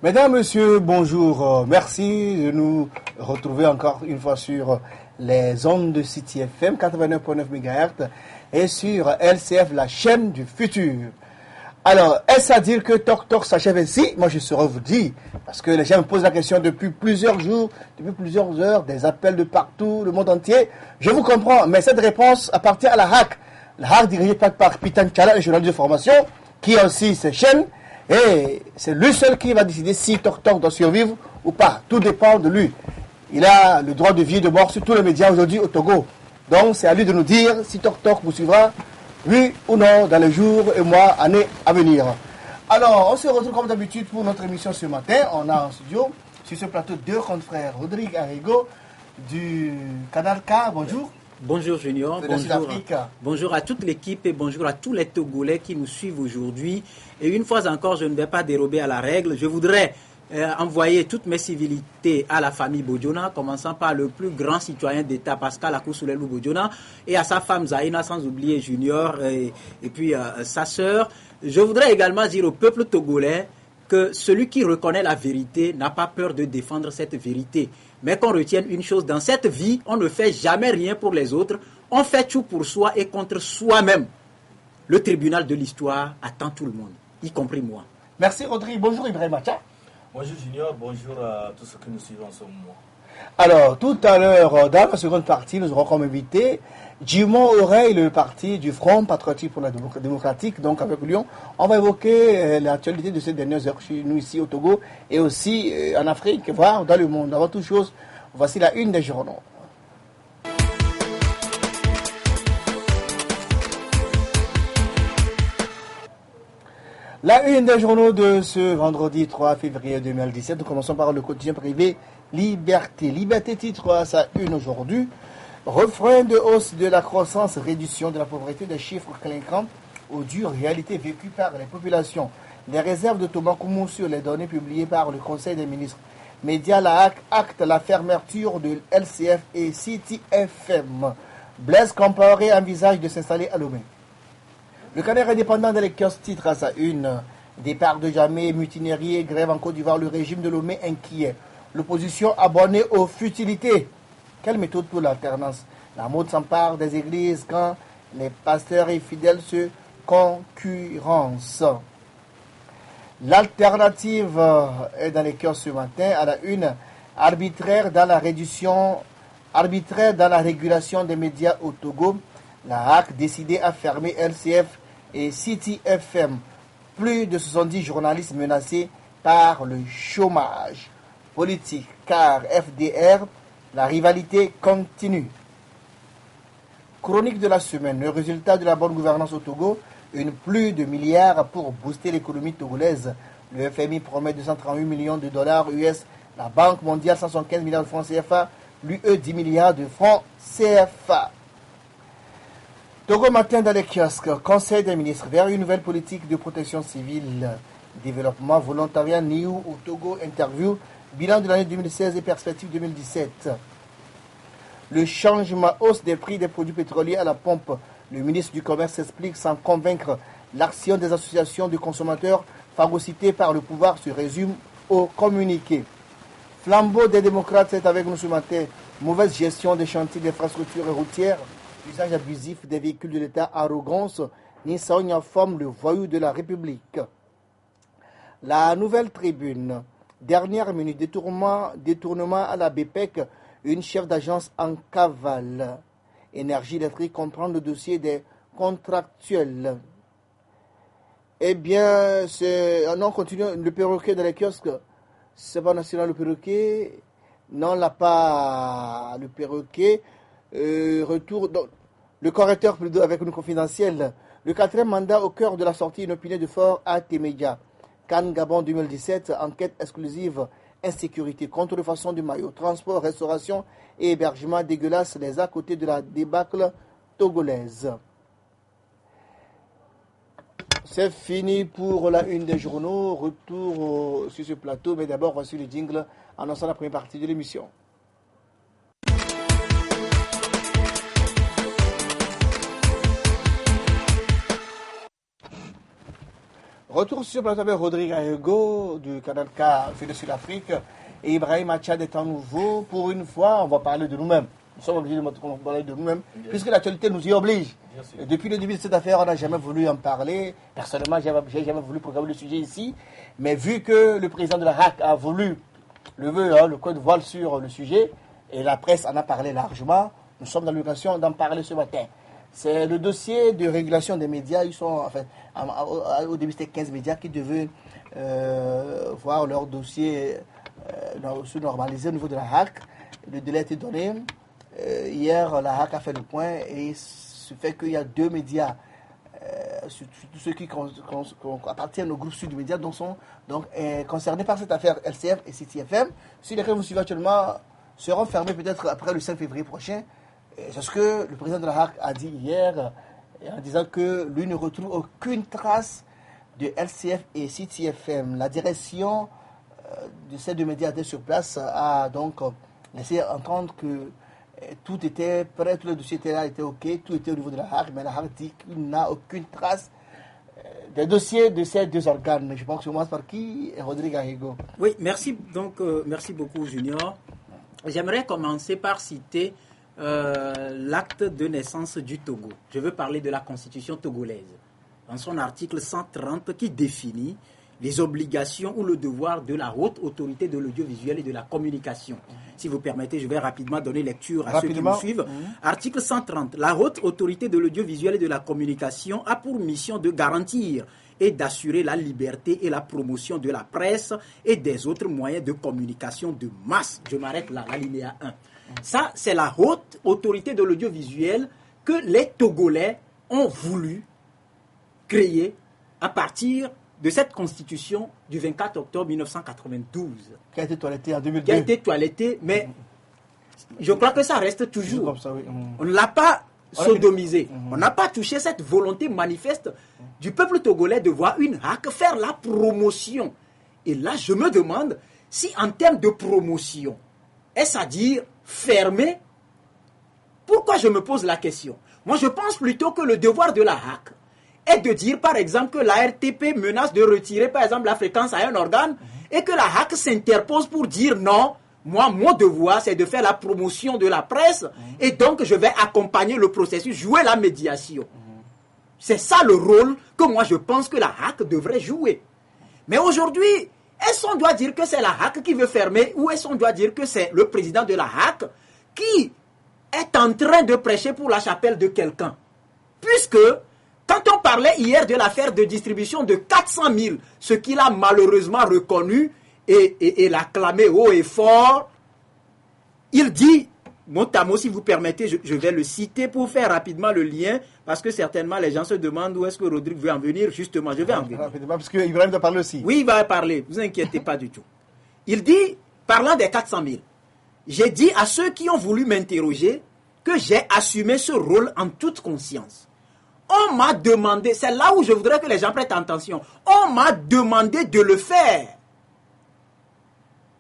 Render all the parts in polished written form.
Mesdames, Messieurs, bonjour. Merci de nous retrouver encore une fois sur les ondes de City FM 89.9 MHz et sur LCF, la chaîne du futur. Alors, est-ce à dire que Tok Tok s'achève ainsi? Moi, je saurais vous dire, parce que les gens me posent la question depuis plusieurs jours, depuis plusieurs heures, des appels de partout, le monde entier. Je vous comprends, mais cette réponse appartient à la HAC. La HAC dirigée par Pitan Tchala, le journaliste de formation, qui a aussi ses chaînes. Et c'est lui seul qui va décider si Tok Tok doit survivre ou pas. Tout dépend de lui. Il a le droit de vie et de mort sur tous les médias aujourd'hui au Togo. Donc c'est à lui de nous dire si Tok Tok vous suivra, oui ou non, dans les jours et mois, années à venir. Alors, on se retrouve comme d'habitude pour notre émission ce matin. On a en studio, sur ce plateau, deux confrères. Rodrigue Arrigo du Canal K, bonjour. Bonjour Junior, bonjour à toute l'équipe et bonjour à tous les Togolais qui nous suivent aujourd'hui. Et une fois encore, je ne vais pas dérober à la règle. Je voudrais envoyer toutes mes civilités à la famille Bodjona, commençant par le plus grand citoyen d'État, Pascal Akousoulelou Bodjona, et à sa femme Zaïna, sans oublier Junior et puis sa sœur. Je voudrais également dire au peuple togolais que celui qui reconnaît la vérité n'a pas peur de défendre cette vérité. Mais qu'on retienne une chose, dans cette vie, on ne fait jamais rien pour les autres, on fait tout pour soi et contre soi-même. Le tribunal de l'histoire attend tout le monde, y compris moi. Merci Rodrigue, bonjour Ibrahim Acha. Bonjour Junior, bonjour à tous ceux qui nous suivent en ce moment. Alors, tout à l'heure, dans la seconde partie, nous aurons comme invité Jimon Oreille, le parti du Front Patriotique pour la démocratique, donc avec Lyon. On va évoquer l'actualité de ces dernières heures chez nous ici au Togo et aussi en Afrique, voire dans le monde. Avant toute chose, voici la une des journaux. La une des journaux de ce vendredi 3 février 2017. Nous commençons par le quotidien privé Liberté. Liberté titre à sa une aujourd'hui. Refrain de hausse de la croissance, réduction de la pauvreté, des chiffres clinquants aux dures réalités vécues par les populations. Les réserves de Thomas Koumou sur les données publiées par le Conseil des ministres. Média la HAC acte la fermeture de LCF et City FM. Blaise Compaoré envisage de s'installer à Lomé. Le Canard indépendant de l'Écosse titre à sa une. Départ de Jamais, mutinerie, grève en Côte d'Ivoire, le régime de Lomé inquiet. L'opposition abonnée aux futilités. Quelle méthode pour l'alternance? La mode s'empare des églises quand les pasteurs et fidèles se concurrencent. L'alternative est dans les cœurs ce matin à la une. Arbitraire dans la régulation des médias au Togo. La HAC décidé à fermer LCF et City FM. Plus de 70 journalistes menacés par le chômage. Politique, car FDR, la rivalité continue. Chronique de la semaine, le résultat de la bonne gouvernance au Togo, une pluie de milliards pour booster l'économie togolaise. Le FMI promet 238 millions de dollars US, la Banque mondiale 175 milliards de francs CFA, l'UE 10 milliards de francs CFA. Togo matin dans les kiosques, Conseil des ministres vers une nouvelle politique de protection civile, développement volontariat NIU au Togo, interview, bilan de l'année 2016 et perspective 2017. Le changement hausse des prix des produits pétroliers à la pompe. Le ministre du Commerce explique sans convaincre. L'action des associations de consommateurs phagocytées par le pouvoir se résume au communiqué. Flambeau des démocrates, c'est avec nous ce matin. Mauvaise gestion des chantiers d'infrastructures routières. Usage abusif des véhicules de l'État, arrogance. Nissaonia forme le voyou de la République. La nouvelle tribune. Dernière minute, détournement à la BPEC, une chef d'agence en cavale. Énergie électrique comprend le dossier des contractuels. Eh bien, on continue, le perroquet dans les kiosques, c'est pas national le perroquet, non, là pas le perroquet, retour, donc, le correcteur plutôt avec une confidentielle, le quatrième mandat au cœur de la sortie inopinée de Fort à Témédia. Cannes Gabon 2017, enquête exclusive, insécurité, contrefaçon du maillot, transport, restauration et hébergement dégueulasse, les à côté de la débâcle togolaise. C'est fini pour la une des journaux, retour sur ce plateau, mais d'abord voici le jingle annonçant la première partie de l'émission. Retour sur le plateau avec Rodrigue Ayego du Canal K de Sud-Afrique et Ibrahim Achad est en nouveau. Pour une fois, on va parler de nous-mêmes. Nous sommes obligés de parler de nous-mêmes, puisque l'actualité nous y oblige. Et depuis le début de cette affaire, on n'a jamais voulu en parler. Personnellement, je n'ai jamais voulu programmer le sujet ici. Mais vu que le président de la RAC a voulu le code voile sur le sujet, et la presse en a parlé largement, nous sommes dans l'occasion d'en parler ce matin. C'est le dossier de régulation des médias. Ils sont, au début, c'était 15 médias qui devaient voir leur dossier se normaliser au niveau de la RAC. Le délai a été donné. Hier, la RAC a fait le point et ce fait qu'il y a 2 médias, surtout ceux qui appartiennent au groupe Sud Média, donc sont concernés par cette affaire LCF et City FM, sur lesquels vous suivez actuellement, seront fermés peut-être après le 5 février prochain. C'est ce que le président de la RAC a dit hier, en disant que lui ne retrouve aucune trace de LCF et City FM. La direction de ces 2 médias sur place a donc laissé entendre que tout était prêt, tout le dossier était là, était OK, tout était au niveau de la RAC, mais la RAC dit qu'il n'a aucune trace des dossiers de ces 2 organes. Je pense que je commence par qui? Rodrigue Ayego. Oui, merci. Donc, merci beaucoup, Junior. J'aimerais commencer par citer l'acte de naissance du Togo. Je veux parler de la constitution togolaise. Dans son article 130 qui définit les obligations ou le devoir de la haute autorité de l'audiovisuel et de la communication. Si vous permettez, je vais rapidement donner lecture à ceux qui nous suivent. Article 130. La haute autorité de l'audiovisuel et de la communication a pour mission de garantir et d'assurer la liberté et la promotion de la presse et des autres moyens de communication de masse. Je m'arrête là, l'alinéa 1. Ça, c'est la haute autorité de l'audiovisuel que les Togolais ont voulu créer à partir de cette constitution du 24 octobre 1992. Qui a été toilettée en 2002. Qui a été toilettée, mais je crois que ça reste toujours. Comme ça, oui. On ne l'a pas sodomisé. On n'a pas touché cette volonté manifeste du peuple togolais de voir une RAC faire la promotion. Et là, je me demande si en termes de promotion, est-ce à dire fermer? Pourquoi je me pose la question? Moi, je pense plutôt que le devoir de la RAC est de dire, par exemple, que la RTP menace de retirer, par exemple, la fréquence à un organe et que la RAC s'interpose pour dire non, moi, mon devoir, c'est de faire la promotion de la presse et donc je vais accompagner le processus, jouer la médiation. C'est ça le rôle que moi, je pense que la RAC devrait jouer. Mais aujourd'hui, est-ce qu'on doit dire que c'est la RAC qui veut fermer ou est-ce qu'on doit dire que c'est le président de la RAC qui est en train de prêcher pour la chapelle de quelqu'un? Puisque, quand on parlait hier de l'affaire de distribution de 400 000, ce qu'il a malheureusement reconnu et l'a clamé haut et fort, il dit, notamment si vous permettez, je vais le citer pour faire rapidement le lien, parce que certainement les gens se demandent où est-ce que Rodrigue veut en venir. Justement, je vais en venir. Rapidement, parce qu'Ibrahim doit parler aussi. Oui, il va parler, ne vous inquiétez pas du tout. Il dit, parlant des 400 000, j'ai dit à ceux qui ont voulu m'interroger que j'ai assumé ce rôle en toute conscience. On m'a demandé, c'est là où je voudrais que les gens prêtent attention, on m'a demandé de le faire.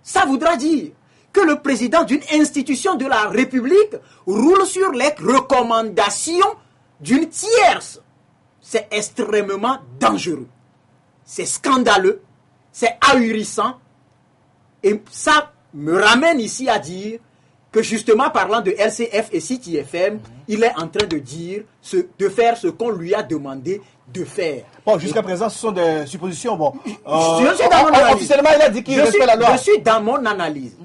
Ça voudra dire que le président d'une institution de la République roule sur les recommandations d'une tierce. C'est extrêmement dangereux. C'est scandaleux, c'est ahurissant. Et ça me ramène ici à dire que justement parlant de LCF et City FM, il est en train de dire, de faire ce qu'on lui a demandé de faire. Bon, jusqu'à présent, ce sont des suppositions. Bon, je suis dans mon analyse. Officiellement, il a dit qu'il respecte la loi. Je suis dans mon analyse.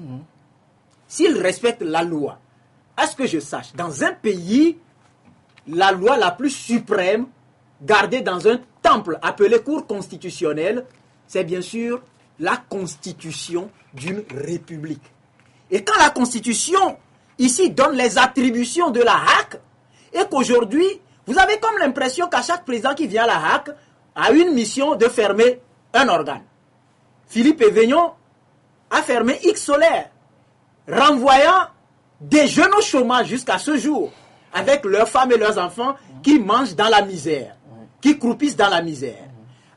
S'il respecte la loi, à ce que je sache, dans un pays, la loi la plus suprême, gardée dans un temple appelé cour constitutionnelle, c'est bien sûr la constitution d'une république. Et quand la Constitution, ici, donne les attributions de la RAC, et qu'aujourd'hui, vous avez comme l'impression qu'à chaque président qui vient à la RAC a une mission de fermer un organe. Philippe Evegnon a fermé X Solaire, renvoyant des jeunes au chômage jusqu'à ce jour, avec leurs femmes et leurs enfants qui mangent dans la misère, qui croupissent dans la misère.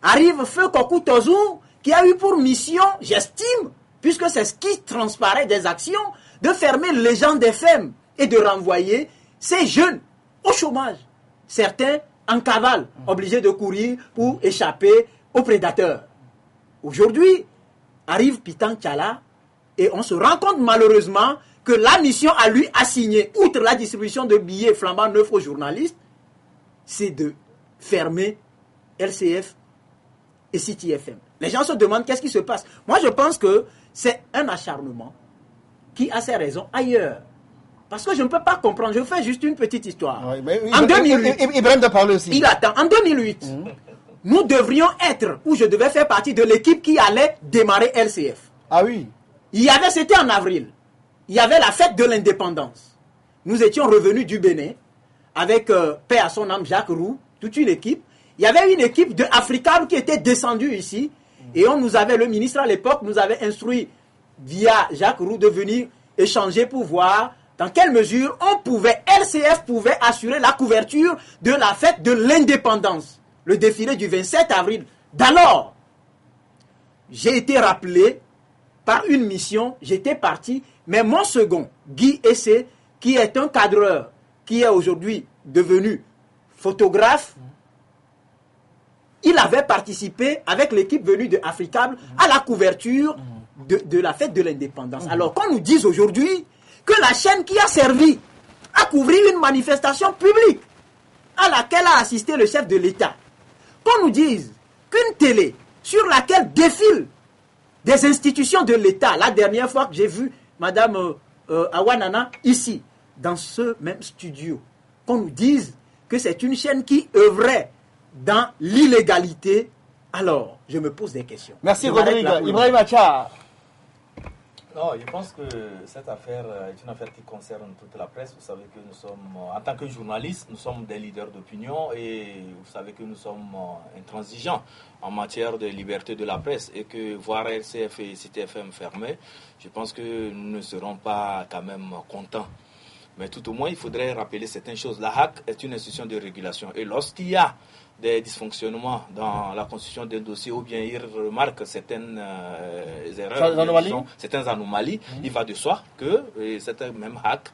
Arrive Feu Kokou Tozou, qui a eu pour mission, j'estime, puisque c'est ce qui transparaît des actions, de fermer les gens des femmes et de renvoyer ces jeunes au chômage. Certains en cavale, obligés de courir pour échapper aux prédateurs. Aujourd'hui, arrive Pitan Tchala et on se rend compte malheureusement que la mission à lui assignée, outre la distribution de billets flambant neufs aux journalistes, c'est de fermer LCF et City FM. Les gens se demandent qu'est-ce qui se passe. Moi, je pense que c'est un acharnement qui a ses raisons ailleurs. Parce que je ne peux pas comprendre. Je fais juste une petite histoire. Oui, en 2008, Ibrahim doit parler aussi. Il attend. En 2008, nous devrions être, ou je devais faire partie de l'équipe qui allait démarrer LCF. Ah oui. C'était en avril. Il y avait la fête de l'indépendance. Nous étions revenus du Bénin avec paix à son âme Jacques Roux, toute une équipe. Il y avait une équipe de Africable qui était descendue ici. Et le ministre à l'époque nous avait instruit via Jacques Roux de venir échanger pour voir dans quelle mesure LCF pouvait assurer la couverture de la fête de l'indépendance, le défilé du 27 avril. D'alors, j'ai été rappelé par une mission, j'étais parti, mais mon second, Guy Essé, qui est un cadreur, qui est aujourd'hui devenu photographe, il avait participé avec l'équipe venue de Africable à la couverture de la fête de l'indépendance. Alors qu'on nous dise aujourd'hui que la chaîne qui a servi à couvrir une manifestation publique à laquelle a assisté le chef de l'État, qu'on nous dise qu'une télé sur laquelle défilent des institutions de l'État, la dernière fois que j'ai vu Madame Awanana ici, dans ce même studio, qu'on nous dise que c'est une chaîne qui œuvrait dans l'illégalité, alors je me pose des questions. Merci Rodrigue. Ibrahim Acha. Non, je pense que cette affaire est une affaire qui concerne toute la presse. Vous savez que nous sommes, en tant que journalistes, nous sommes des leaders d'opinion et vous savez que nous sommes intransigeants en matière de liberté de la presse et que voir RCF et CTFM fermés, je pense que nous ne serons pas quand même contents. Mais tout au moins, il faudrait rappeler certaines choses. La HAC est une institution de régulation et lorsqu'il y a des dysfonctionnements dans la constitution d'un dossier ou bien il remarque certaines erreurs, certaines anomalies, il va de soi que cette même HAC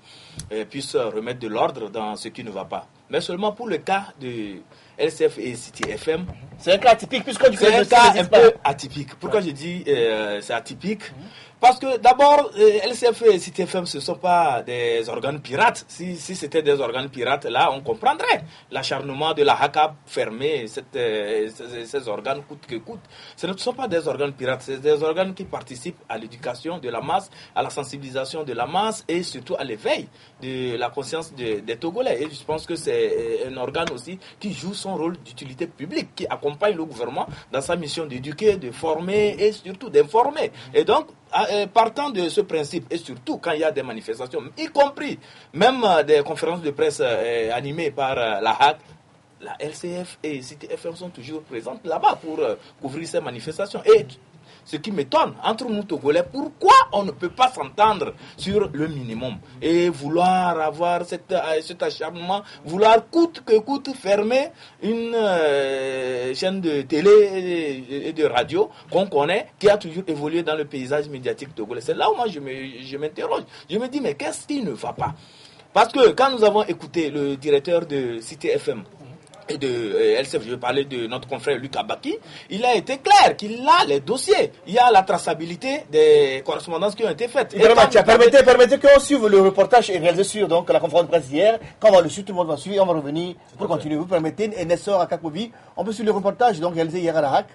puisse remettre de l'ordre dans ce qui ne va pas. Mais seulement pour le cas de LCF et City FM. C'est un cas atypique puisque c'est un cas un peu atypique. Pourquoi je dis c'est atypique? Parce que d'abord, LCF et City FM, ce ne sont pas des organes pirates. Si c'était des organes pirates, là, on comprendrait l'acharnement de la HAC à fermer ces organes coûte que coûte. Ce ne sont pas des organes pirates, c'est des organes qui participent à l'éducation de la masse, à la sensibilisation de la masse et surtout à l'éveil de la conscience des Togolais. Et je pense que c'est un organe aussi qui joue son rôle d'utilité publique, qui accompagne le gouvernement dans sa mission d'éduquer, de former et surtout d'informer. Et donc, partant de ce principe, et surtout quand il y a des manifestations, y compris même des conférences de presse animées par la HAC, la LCF et CTFM sont toujours présentes là-bas pour couvrir ces manifestations. Et ce qui m'étonne, entre nous Togolais, pourquoi on ne peut pas s'entendre sur le minimum et vouloir avoir cet acharnement, vouloir coûte que coûte fermer une chaîne de télé et de radio qu'on connaît, qui a toujours évolué dans le paysage médiatique togolais. C'est là où moi je m'interroge. Je me dis, mais qu'est-ce qui ne va pas? Parce que quand nous avons écouté le directeur de City FM, et de LCF, je vais parler de notre confrère Luc Abaki, il a été clair qu'il a les dossiers. Il y a la traçabilité des correspondances qui ont été faites. Permettez qu'on suive le reportage réalisé sur donc, la conférence de presse d'hier. Quand on va le suivre, tout le monde va suivre. On va revenir pour continuer. Vous permettez, Nessor Akakovi, on peut suivre le reportage donc, réalisé hier à la HAC.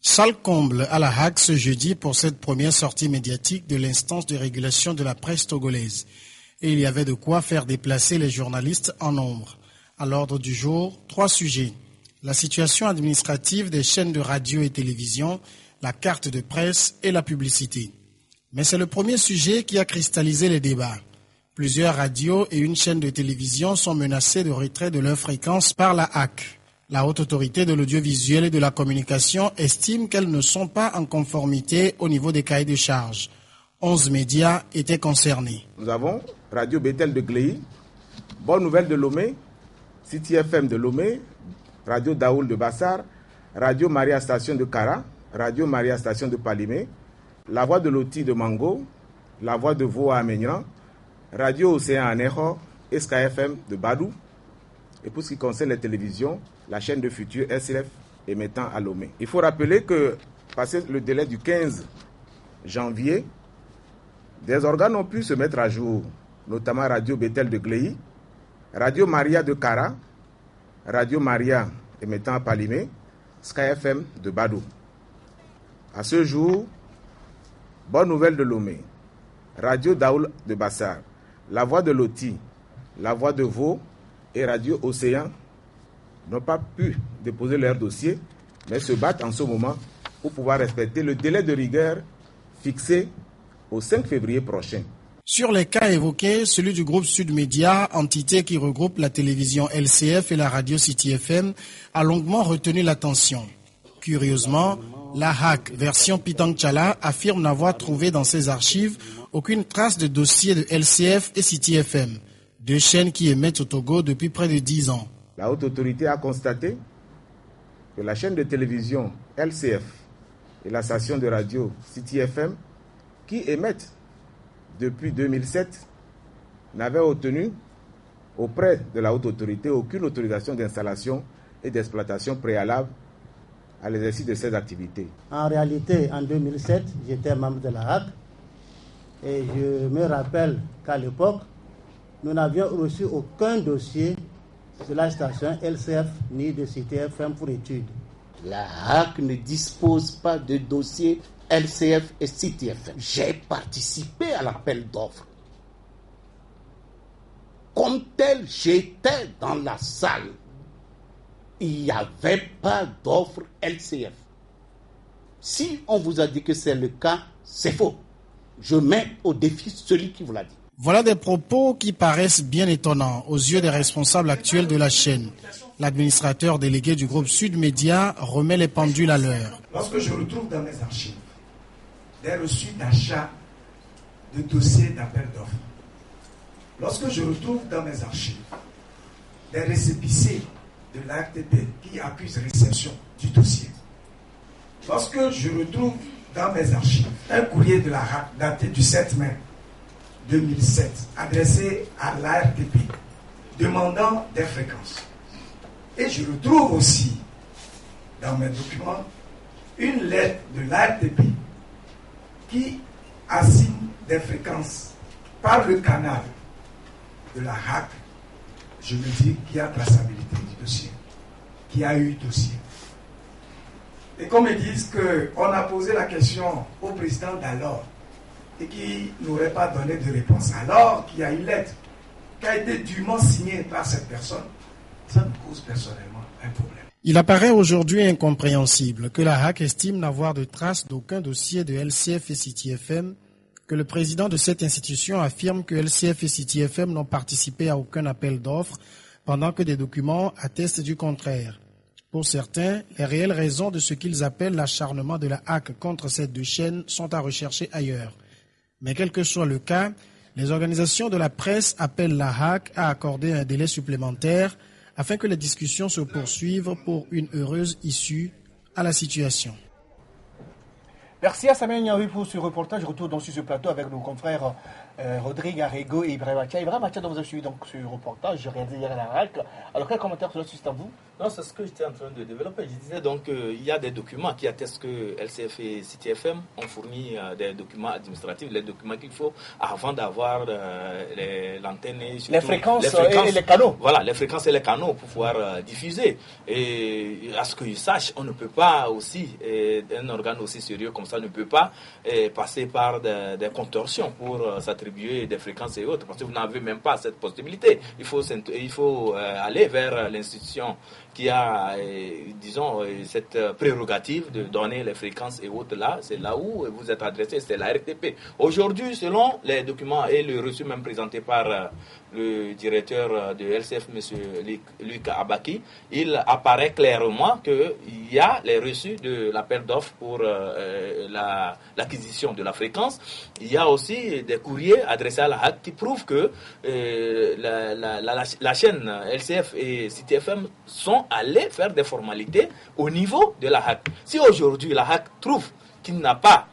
Salle comble à la HAC ce jeudi pour cette première sortie médiatique de l'instance de régulation de la presse togolaise. Et il y avait de quoi faire déplacer les journalistes en nombre. À l'ordre du jour, 3 sujets. La situation administrative des chaînes de radio et télévision, la carte de presse et la publicité. Mais c'est le premier sujet qui a cristallisé les débats. Plusieurs radios et une chaîne de télévision sont menacées de retrait de leur fréquence par la HAC. La Haute Autorité de l'audiovisuel et de la communication estime qu'elles ne sont pas en conformité au niveau des cahiers de charges. 11 médias étaient concernés. Nous avons Radio Bethel de Gléy, Bonne Nouvelle de Lomé, City FM de Lomé, Radio Daoul de Bassar, Radio Maria Station de Kara, Radio Maria Station de Palimé, La Voix de Loti de Mango, La Voix de Voa à Méniran, Radio Océan à Neho, SKFM de Badou. Et pour ce qui concerne les télévisions, la chaîne de Futur SRF émettant à Lomé. Il faut rappeler que, passé le délai du 15 janvier, des organes ont pu se mettre à jour, notamment Radio Bethel de Gléy, Radio Maria de Kara, Radio Maria émettant à Palimé, Sky FM de Badou. À ce jour, Bonne Nouvelle de Lomé, Radio Daoul de Bassar, La Voix de Loti, La Voix de Vaud et Radio Océan n'ont pas pu déposer leur dossier, mais se battent en ce moment pour pouvoir respecter le délai de rigueur fixé au 5 février prochain. Sur les cas évoqués, celui du groupe Sud Média, entité qui regroupe la télévision LCF et la radio City FM, a longuement retenu l'attention. Curieusement, la HAC version Pitang Tchala affirme n'avoir trouvé dans ses archives aucune trace de dossier de LCF et City FM, deux chaînes qui émettent au Togo depuis près de 10 ans. La haute autorité a constaté que la chaîne de télévision LCF et la station de radio City FM, qui émettent depuis 2007, n'avaient obtenu auprès de la haute autorité aucune autorisation d'installation et d'exploitation préalable à l'exercice de ces activités. En réalité, en 2007, j'étais membre de la HAC et je me rappelle qu'à l'époque, nous n'avions reçu aucun dossier de la station LCF ni de City FM pour études. La HAC ne dispose pas de dossier LCF et City FM. J'ai participé à l'appel d'offres. Comme tel, j'étais dans la salle. Il n'y avait pas d'offre LCF. Si on vous a dit que c'est le cas, c'est faux. Je mets au défi celui qui vous l'a dit. Voilà des propos qui paraissent bien étonnants aux yeux des responsables actuels de la chaîne. L'administrateur délégué du groupe Sud Média remet les pendules à l'heure. Lorsque je retrouve dans mes archives des reçus d'achat de dossiers d'appel d'offres, lorsque je retrouve dans mes archives des récépissés de l'ARTP qui accusent réception du dossier, lorsque je retrouve dans mes archives un courrier de la RAC daté du 7 mai 2007 adressé à l'ARTP demandant des fréquences, et je retrouve aussi dans mes documents une lettre de l'ARTP qui assigne des fréquences par le canal de la RAC, je me dis qu'il y a traçabilité du dossier, qu'il y a eu dossier. Et qu'on me dise qu'on a posé la question au président d'alors et qu'il n'aurait pas donné de réponse, alors qu'il y a une lettre qui a été dûment signée par cette personne, ça me cause personnellement un problème. Il apparaît aujourd'hui incompréhensible que la HAC estime n'avoir de traces d'aucun dossier de LCF et City FM, que le président de cette institution affirme que LCF et City FM n'ont participé à aucun appel d'offres, pendant que des documents attestent du contraire. Pour certains, les réelles raisons de ce qu'ils appellent l'acharnement de la HAC contre ces deux chaînes sont à rechercher ailleurs. Mais quel que soit le cas, les organisations de la presse appellent la HAC à accorder un délai supplémentaire afin que les discussions se poursuivent pour une heureuse issue à la situation. Merci à Samuel Niaoui pour ce reportage. Je retourne donc sur ce plateau avec nos confrères Rodrigue Arrigo et Ibrahim Atia. Ibrahim Atia, dont vous avez suivi donc ce reportage, j'ai réalisé hier à la RAC. Alors, quel commentaire cela suscite à vous? Non, c'est ce que j'étais en train de développer. Je disais donc qu'il y a des documents qui attestent que LCF et City FM ont fourni des documents administratifs, les documents qu'il faut avant d'avoir l'antenne et les fréquences et les canaux. Voilà, les fréquences et les canaux pour pouvoir diffuser. Et à ce qu'ils sachent, on ne peut pas aussi, un organe aussi sérieux comme ça ne peut pas passer par des contorsions pour s'attribuer des fréquences et autres, parce que vous n'avez même pas cette possibilité. Il faut aller vers l'institution qui a, disons, cette prérogative de donner les fréquences et autres là. C'est là où vous êtes adressé, c'est la RTP. Aujourd'hui, selon les documents et le reçu même présenté par le directeur de LCF, M. Luc Abaki, il apparaît clairement qu'il y a les reçus de l'appel d'offres pour l'acquisition de la fréquence. Il y a aussi des courriers adressés à la HAC qui prouvent que la chaîne LCF et City FM sont allés faire des formalités au niveau de la HAC. Si aujourd'hui la HAC trouve qu'il n'a pas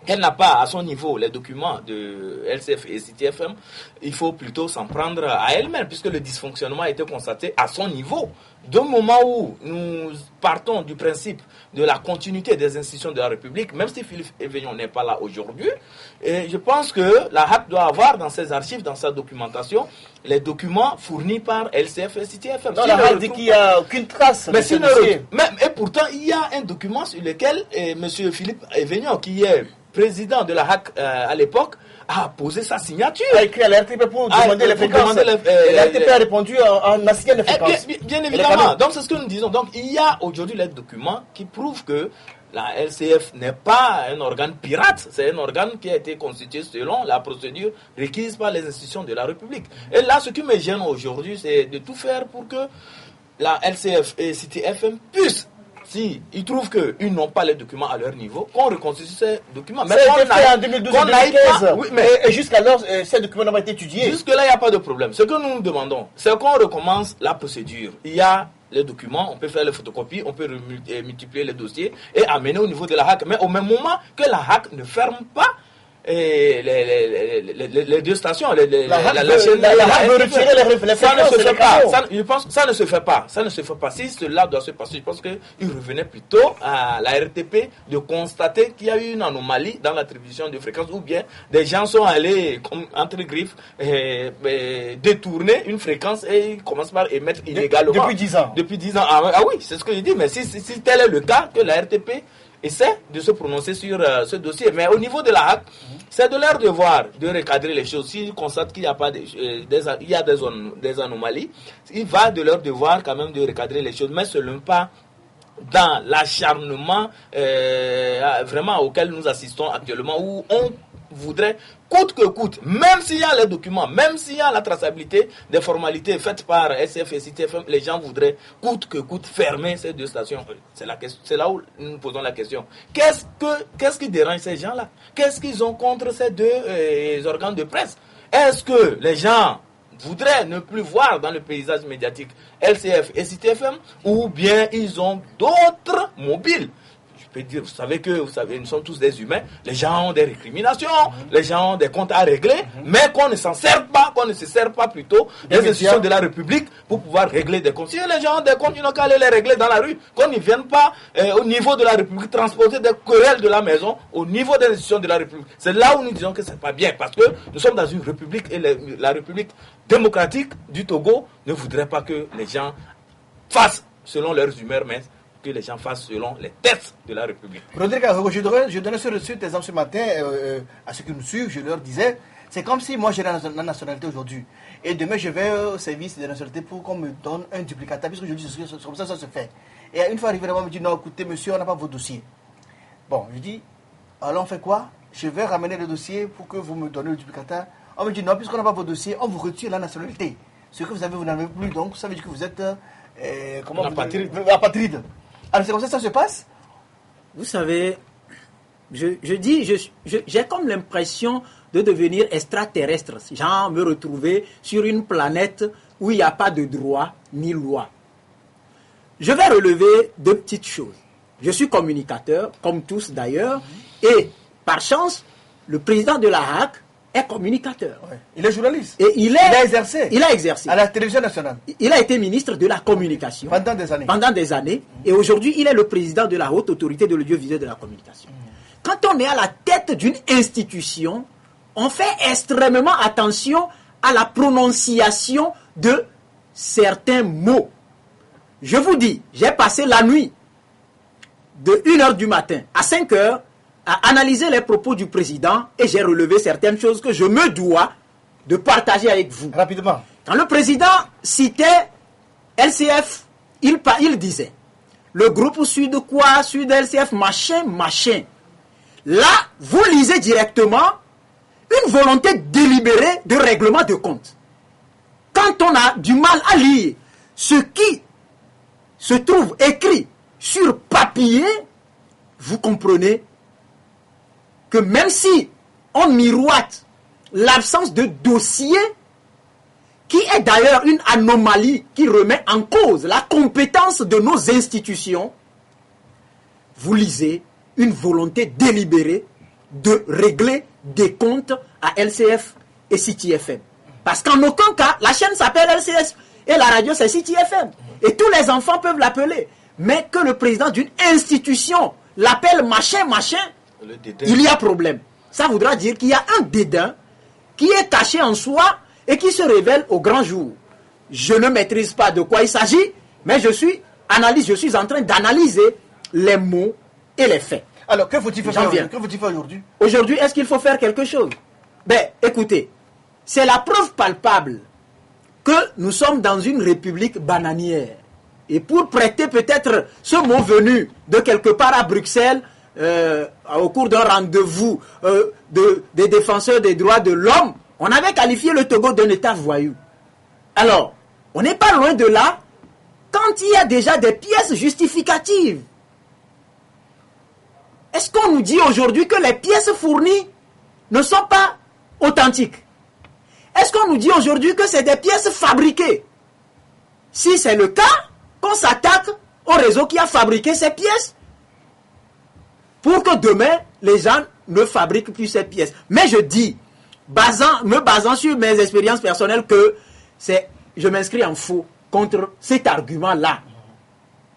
qu'elle n'a pas à son niveau les documents de LCF et CTFM, il faut plutôt s'en prendre à elle-même, puisque le dysfonctionnement a été constaté à son niveau. D'un moment où nous partons du principe de la continuité des institutions de la République, même si Philippe Evignon n'est pas là aujourd'hui, et je pense que la HAC doit avoir dans ses archives, dans sa documentation, les documents fournis par LCF et CTFM. Non, la HAC dit qu'il n'y a aucune trace. Mais et pourtant, il y a un document sur lequel M. Philippe Evignon, qui est président de la HAC à l'époque, a posé sa signature. A écrit à la RTP pour demander les fréquences. Et la RTP a répondu en assignant les fréquences. Bien évidemment. Donc c'est ce que nous disons. Donc il y a aujourd'hui les documents qui prouvent que la LCF n'est pas un organe pirate. C'est un organe qui a été constitué selon la procédure requise par les institutions de la République. Et là, ce qui me gêne aujourd'hui, c'est de tout faire pour que la LCF et CTFM puissent, si ils trouvent qu'ils n'ont pas les documents à leur niveau, qu'on reconstitue ces documents. Mais ça a été fait en 2012-2015. Oui, et jusqu'alors, ces documents n'ont pas été étudiés. Jusque-là, il n'y a pas de problème. Ce que nous nous demandons, c'est qu'on recommence la procédure. Il y a les documents, on peut faire les photocopies, on peut multiplier les dossiers et amener au niveau de la HAC. Mais au même moment que la HAC ne ferme pas les deux stations, la chaîne, veut retirer les ça ne se fait pas. Je pense que ça ne se fait pas. Ça ne se fait pas. Si cela doit se passer, je pense qu'il revenait plutôt à la RTP de constater qu'il y a eu une anomalie dans l'attribution de fréquences, ou bien des gens sont allés entre griffes détourner une fréquence et ils commencent par émettre illégalement. Depuis 10 ans. Depuis 10 ans. Ah oui, c'est ce que je dis. Mais si tel est le cas, que la RTP essaie de se prononcer sur ce dossier. Mais au niveau de la HAC, c'est de leur devoir de recadrer les choses. S'ils constatent qu'il y a pas des anomalies, il va de leur devoir quand même de recadrer les choses, mais seulement pas dans l'acharnement vraiment auquel nous assistons actuellement, où on voudrait coûte que coûte, même s'il y a les documents, même s'il y a la traçabilité des formalités faites par SF et CTFM, les gens voudraient coûte que coûte fermer ces deux stations. C'est là où nous posons la question. Qu'est-ce qui dérange ces gens-là? Qu'est-ce qu'ils ont contre ces deux organes de presse? Est-ce que les gens voudraient ne plus voir dans le paysage médiatique LCF et CTFM, ou bien ils ont d'autres mobiles? Dire, vous savez, nous sommes tous des humains, les gens ont des récriminations, les gens ont des comptes à régler, mais qu'on ne s'en sert pas, qu'on ne se sert pas plutôt des institutions de la République pour pouvoir régler des comptes. Si les gens ont des comptes, ils n'ont qu'à aller les régler dans la rue, qu'on ne vienne pas au niveau de la République transporter des querelles de la maison au niveau des institutions de la République. C'est là où nous disons que c'est pas bien, parce que nous sommes dans une République et la République démocratique du Togo ne voudrait pas que les gens fassent selon leurs humeurs, mais que les gens fassent selon les textes de la République. Rodrigue, je donnais ce exemple ce matin à ceux qui nous suivent, je leur disais, c'est comme si moi j'ai la nationalité aujourd'hui, et demain je vais au service de la nationalité pour qu'on me donne un duplicata, puisque je dis c'est comme ça se fait. Et une fois arrivé là-bas, on me dit, non, écoutez monsieur, on n'a pas vos dossiers. Bon, je dis, alors on fait quoi? Je vais ramener le dossier pour que vous me donnez le duplicata. On me dit, non, puisqu'on n'a pas vos dossiers, on vous retire la nationalité. Ce que vous avez, vous n'avez plus, donc ça veut dire que vous êtes apatride. Alors c'est comme ça que ça se passe? Vous savez, j'ai comme l'impression de devenir extraterrestre. Genre me retrouver sur une planète où il n'y a pas de droit ni loi. Je vais relever deux petites choses. Je suis communicateur, comme tous d'ailleurs, et par chance, le président de la HAC est communicateur. Ouais. Il est journaliste. Et il a exercé. À la télévision nationale. Il a été ministre de la communication. Pendant des années. Et aujourd'hui, il est le président de la haute autorité de l'audiovisuel de la communication. Quand on est à la tête d'une institution, on fait extrêmement attention à la prononciation de certains mots. Je vous dis, j'ai passé la nuit de 1h du matin à 5h à analyser les propos du président et j'ai relevé certaines choses que je me dois de partager avec vous. Rapidement. Quand le président citait LCF, il disait le groupe Sud LCF, machin. Là, vous lisez directement une volonté délibérée de règlement de compte. Quand on a du mal à lire ce qui se trouve écrit sur papier, vous comprenez que même si on miroite l'absence de dossier, qui est d'ailleurs une anomalie qui remet en cause la compétence de nos institutions, vous lisez une volonté délibérée de régler des comptes à LCF et City FM. Parce qu'en aucun cas, la chaîne s'appelle LCS et la radio c'est City FM. Et tous les enfants peuvent l'appeler. Mais que le président d'une institution l'appelle machin, il y a problème. Ça voudra dire qu'il y a un dédain qui est caché en soi et qui se révèle au grand jour. Je ne maîtrise pas de quoi il s'agit, mais je suis en train d'analyser les mots et les faits. Alors, que faut-il faire aujourd'hui? Aujourd'hui, est-ce qu'il faut faire quelque chose? Écoutez, c'est la preuve palpable que nous sommes dans une république bananière. Et pour prêter peut-être ce mot venu de quelque part à Bruxelles, au cours d'un rendez-vous des défenseurs des droits de l'homme, on avait qualifié le Togo d'un État voyou. Alors, on n'est pas loin de là quand il y a déjà des pièces justificatives. Est-ce qu'on nous dit aujourd'hui que les pièces fournies ne sont pas authentiques? Est-ce qu'on nous dit aujourd'hui que c'est des pièces fabriquées? Si c'est le cas, qu'on s'attaque au réseau qui a fabriqué ces pièces pour que demain, les gens ne fabriquent plus ces pièces. Mais je dis, me basant sur mes expériences personnelles, que je m'inscris en faux contre cet argument-là.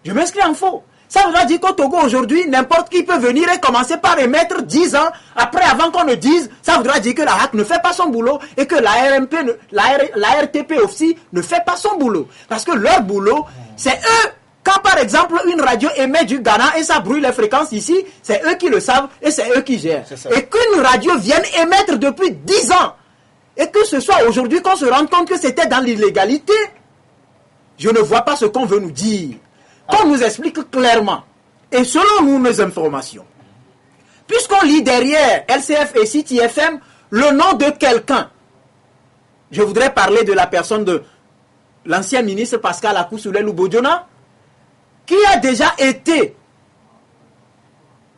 Je m'inscris en faux. Ça veut dire qu'au Togo aujourd'hui, n'importe qui peut venir et commencer par émettre 10 ans. Après, avant qu'on ne dise, ça voudra dire que la RAC ne fait pas son boulot et que la RTP aussi ne fait pas son boulot. Parce que leur boulot, c'est eux. Quand par exemple une radio émet du Ghana et ça brûle les fréquences ici, c'est eux qui le savent et c'est eux qui gèrent. Et qu'une radio vienne émettre depuis 10 ans et que ce soit aujourd'hui qu'on se rende compte que c'était dans l'illégalité, je ne vois pas ce qu'on veut nous dire. Qu'on nous explique clairement. Et selon nous, nos informations, puisqu'on lit derrière LCF et City FM le nom de quelqu'un, je voudrais parler de la personne de l'ancien ministre Pascal Akousoulé-Loubodiona, qui a déjà été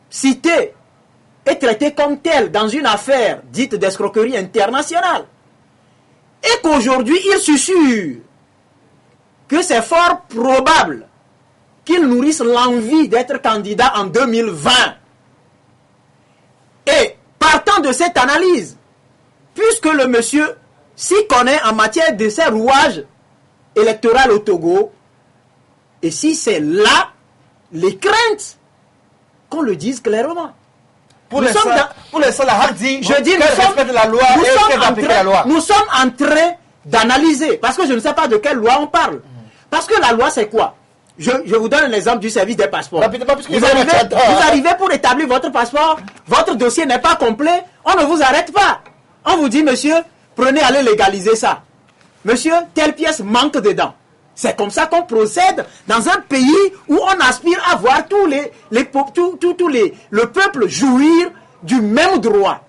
cité et traité comme tel dans une affaire dite d'escroquerie internationale. Et qu'aujourd'hui, il susurre que c'est fort probable qu'il nourrisse l'envie d'être candidat en 2020. Et partant de cette analyse, puisque le monsieur s'y connaît en matière de ces rouages électoraux au Togo, et si c'est là les craintes, qu'on le dise clairement. Pour l'instant, la RAC dit respecte la loi et qu'elle va appliquer la loi. Nous sommes en train d'analyser, parce que je ne sais pas de quelle loi on parle. Parce que la loi, c'est quoi? Je vous donne l'exemple du service des passeports. Vous arrivez pour établir votre passeport, votre dossier n'est pas complet, on ne vous arrête pas. On vous dit, monsieur, prenez, allez légaliser ça. Monsieur, telle pièce manque dedans. C'est comme ça qu'on procède dans un pays où on aspire à voir le peuple jouir du même droit.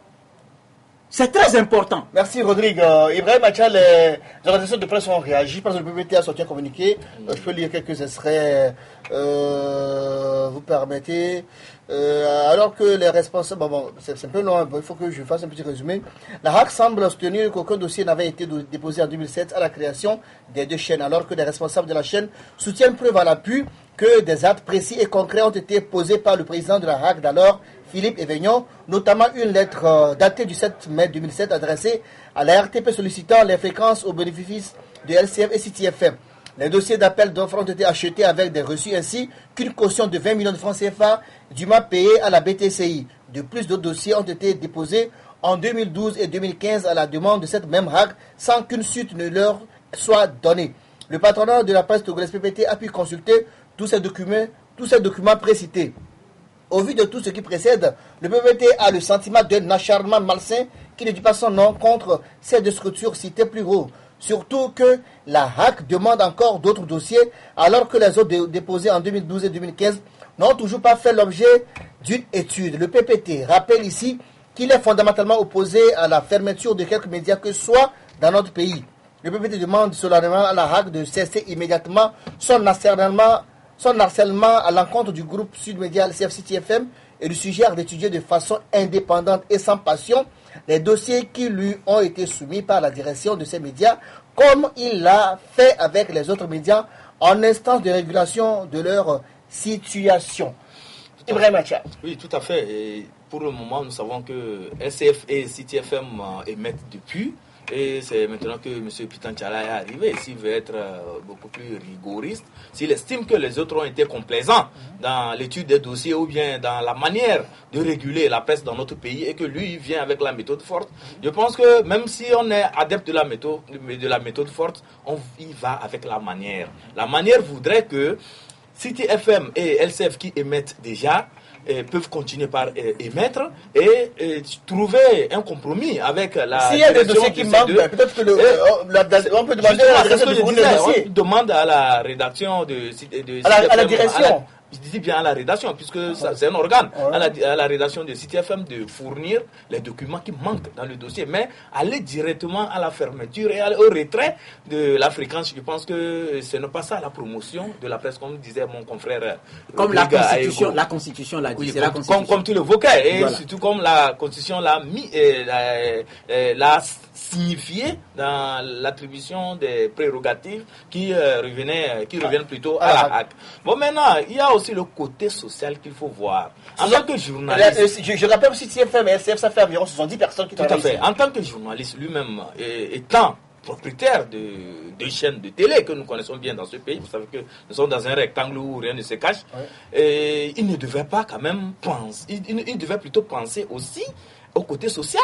C'est très important. Merci Rodrigue. Ibrahim Achal, les organisations de presse ont réagi parce que le PPT a sorti un communiqué. Je peux lire quelques extraits, vous permettez. Alors que les responsables, c'est un peu long, il faut que je fasse un petit résumé. La RAC semble soutenir qu'aucun dossier n'avait été déposé en 2007 à la création des deux chaînes, alors que les responsables de la chaîne soutiennent preuve à l'appui que des actes précis et concrets ont été posés par le président de la RAC d'alors, Philippe Evignon, notamment une lettre datée du 7 mai 2007 adressée à la RTP sollicitant les fréquences au bénéfice de LCF et City FM. Les dossiers d'appel d'offres ont été achetés avec des reçus ainsi qu'une caution de 20 millions de francs CFA dûment payée à la BTCI. De plus, d'autres dossiers ont été déposés en 2012 et 2015 à la demande de cette même RAC sans qu'une suite ne leur soit donnée. Le patronat de la presse togolaise PPT a pu consulter tous ces documents précités. Au vu de tout ce qui précède, le PPT a le sentiment d'un acharnement malsain qui ne dit pas son nom contre ces deux structures citées plus haut. Surtout que la RAC demande encore d'autres dossiers alors que les autres déposés en 2012 et 2015 n'ont toujours pas fait l'objet d'une étude. Le PPT rappelle ici qu'il est fondamentalement opposé à la fermeture de quelques médias que ce soit dans notre pays. Le PPT demande solennellement à la RAC de cesser immédiatement son harcèlement à l'encontre du groupe Sud Média LCF City FM et lui suggère d'étudier de façon indépendante et sans passion les dossiers qui lui ont été soumis par la direction de ces médias, comme il l'a fait avec les autres médias en instance de régulation de leur situation. Ibrahim Achal. Oui, tout à fait. Et pour le moment, nous savons que LCF et City FM émettent depuis. Et c'est maintenant que M. Pitan-Tchala est arrivé. S'il veut être beaucoup plus rigoriste, s'il estime que les autres ont été complaisants dans l'étude des dossiers ou bien dans la manière de réguler la presse dans notre pays et que lui il vient avec la méthode forte, je pense que même si on est adepte de la méthode forte, on y va avec la manière. La manière voudrait que City FM et LCF qui émettent déjà peuvent continuer par émettre et trouver un compromis avec la s'il y a des dossiers qui manquent, peut-être que on peut demander à la rédaction de fournir les dossiers. On demande à la rédaction à la direction. Je dis bien à la rédaction, puisque c'est un organe, à la rédaction de City FM de fournir les documents qui manquent dans le dossier, mais aller directement à la fermeture et au retrait de la fréquence. Je pense que ce n'est pas ça la promotion de la presse, comme disait mon confrère. Comme la Constitution l'a dit. Oui, comme tu l'évoquais, et voilà. Surtout comme la Constitution l'a signifié dans l'attribution des prérogatives qui reviennent plutôt à la HAC. Bon, maintenant, il y a aussi le côté social qu'il faut voir. En tant que journaliste... Je rappelle aussi que CFM et LCF, ça fait environ 70 personnes qui travaillent ici. En tant que journaliste lui-même, étant propriétaire de chaînes de télé que nous connaissons bien dans ce pays, vous savez que nous sommes dans un rectangle où rien ne se cache, et il ne devait pas quand même penser, il devait plutôt penser aussi au côté social.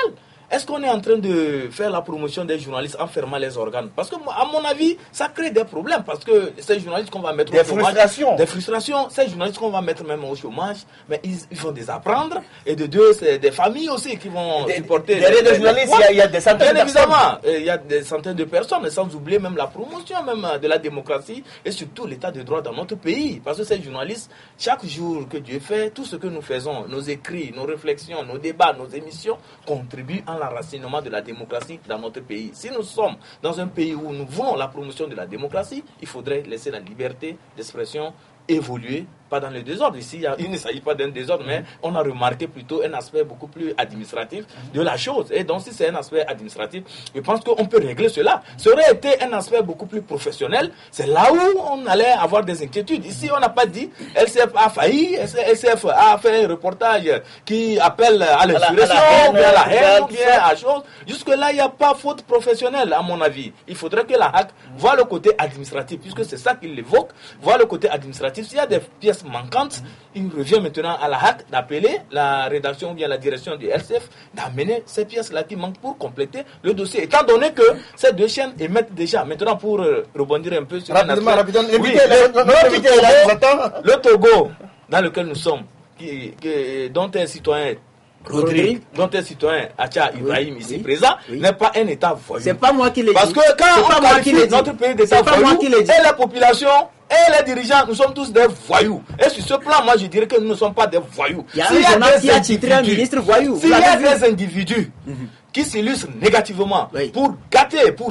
Est-ce qu'on est en train de faire la promotion des journalistes en fermant les organes? Parce que, à mon avis, ça crée des problèmes. Parce que ces journalistes qu'on va mettre au chômage... Des frustrations. Ces journalistes qu'on va mettre même au chômage, mais ils vont désapprendre. Et de deux, c'est des familles aussi qui vont supporter... Derrière les journalistes, il y a des centaines de personnes. Bien évidemment, il y a des centaines de personnes, sans oublier même la promotion même de la démocratie et surtout l'état de droit dans notre pays. Parce que ces journalistes, chaque jour que Dieu fait, tout ce que nous faisons, nos écrits, nos réflexions, nos débats, nos émissions, contribuent à l'enracinement de la démocratie dans notre pays. Si nous sommes dans un pays où nous voulons la promotion de la démocratie, il faudrait laisser la liberté d'expression évoluer, pas dans le désordre. Ici, il ne s'agit pas d'un désordre, mais on a remarqué plutôt un aspect beaucoup plus administratif de la chose. Et donc, si c'est un aspect administratif, je pense qu'on peut régler cela. Ça aurait été un aspect beaucoup plus professionnel. C'est là où on allait avoir des inquiétudes. Ici, on n'a pas dit LCF a failli, LCF a fait un reportage qui appelle à l'insurrection, ou bien à la haine, ou bien à chose. Jusque-là, il n'y a pas faute professionnelle, à mon avis. Il faudrait que la HAC voit le côté administratif, puisque c'est ça qu'il évoque, voit le côté administratif. S'il y a des pièces manquantes, il revient maintenant à la HAC d'appeler la rédaction ou bien la direction du LCF d'amener ces pièces-là qui manquent pour compléter le dossier. Étant donné que ces deux chaînes émettent déjà, maintenant pour rebondir un peu sur le Togo dans lequel nous sommes, dont un citoyen Rodrigue, dont un citoyen Acha Ibrahim ici présent, n'est pas un État voyou. C'est pas moi qui l'ai dit. Parce que quand on qualifie notre pays d'État voyou, et la population et les dirigeants, nous sommes tous des voyous. Et sur ce plan, moi je dirais que nous ne sommes pas des voyous. Il y a un journal qui a titré un ministre voyou. S'il y a des individus qui s'illustrent négativement pour gâter, pour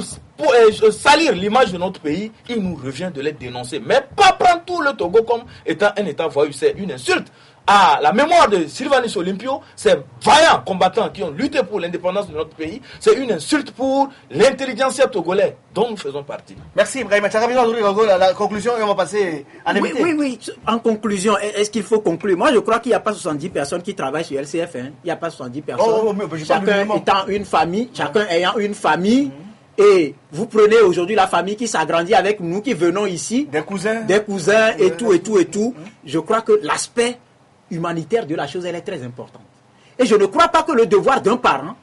salir l'image de notre pays, il nous revient de les dénoncer. Mais pas prendre tout le Togo comme étant un État voyou. C'est une insulte à la mémoire de Sylvanus Olympio, ces vaillants combattants qui ont lutté pour l'indépendance de notre pays. C'est une insulte pour l'intelligentsia togolais dont nous faisons partie. Merci Ibrahim. La conclusion et on va passer à l'invité. Oui. En conclusion, est-ce qu'il faut conclure? Moi, je crois qu'il n'y a pas 70 personnes qui travaillent sur LCF. Il n'y a pas 70 personnes. Chacun étant une famille, chacun ayant une famille. Et vous prenez aujourd'hui la famille qui s'agrandit avec nous, qui venons ici. Des cousins et tout. Je crois que l'aspect humanitaire de la chose, elle est très importante. Et je ne crois pas que le devoir d'un parent,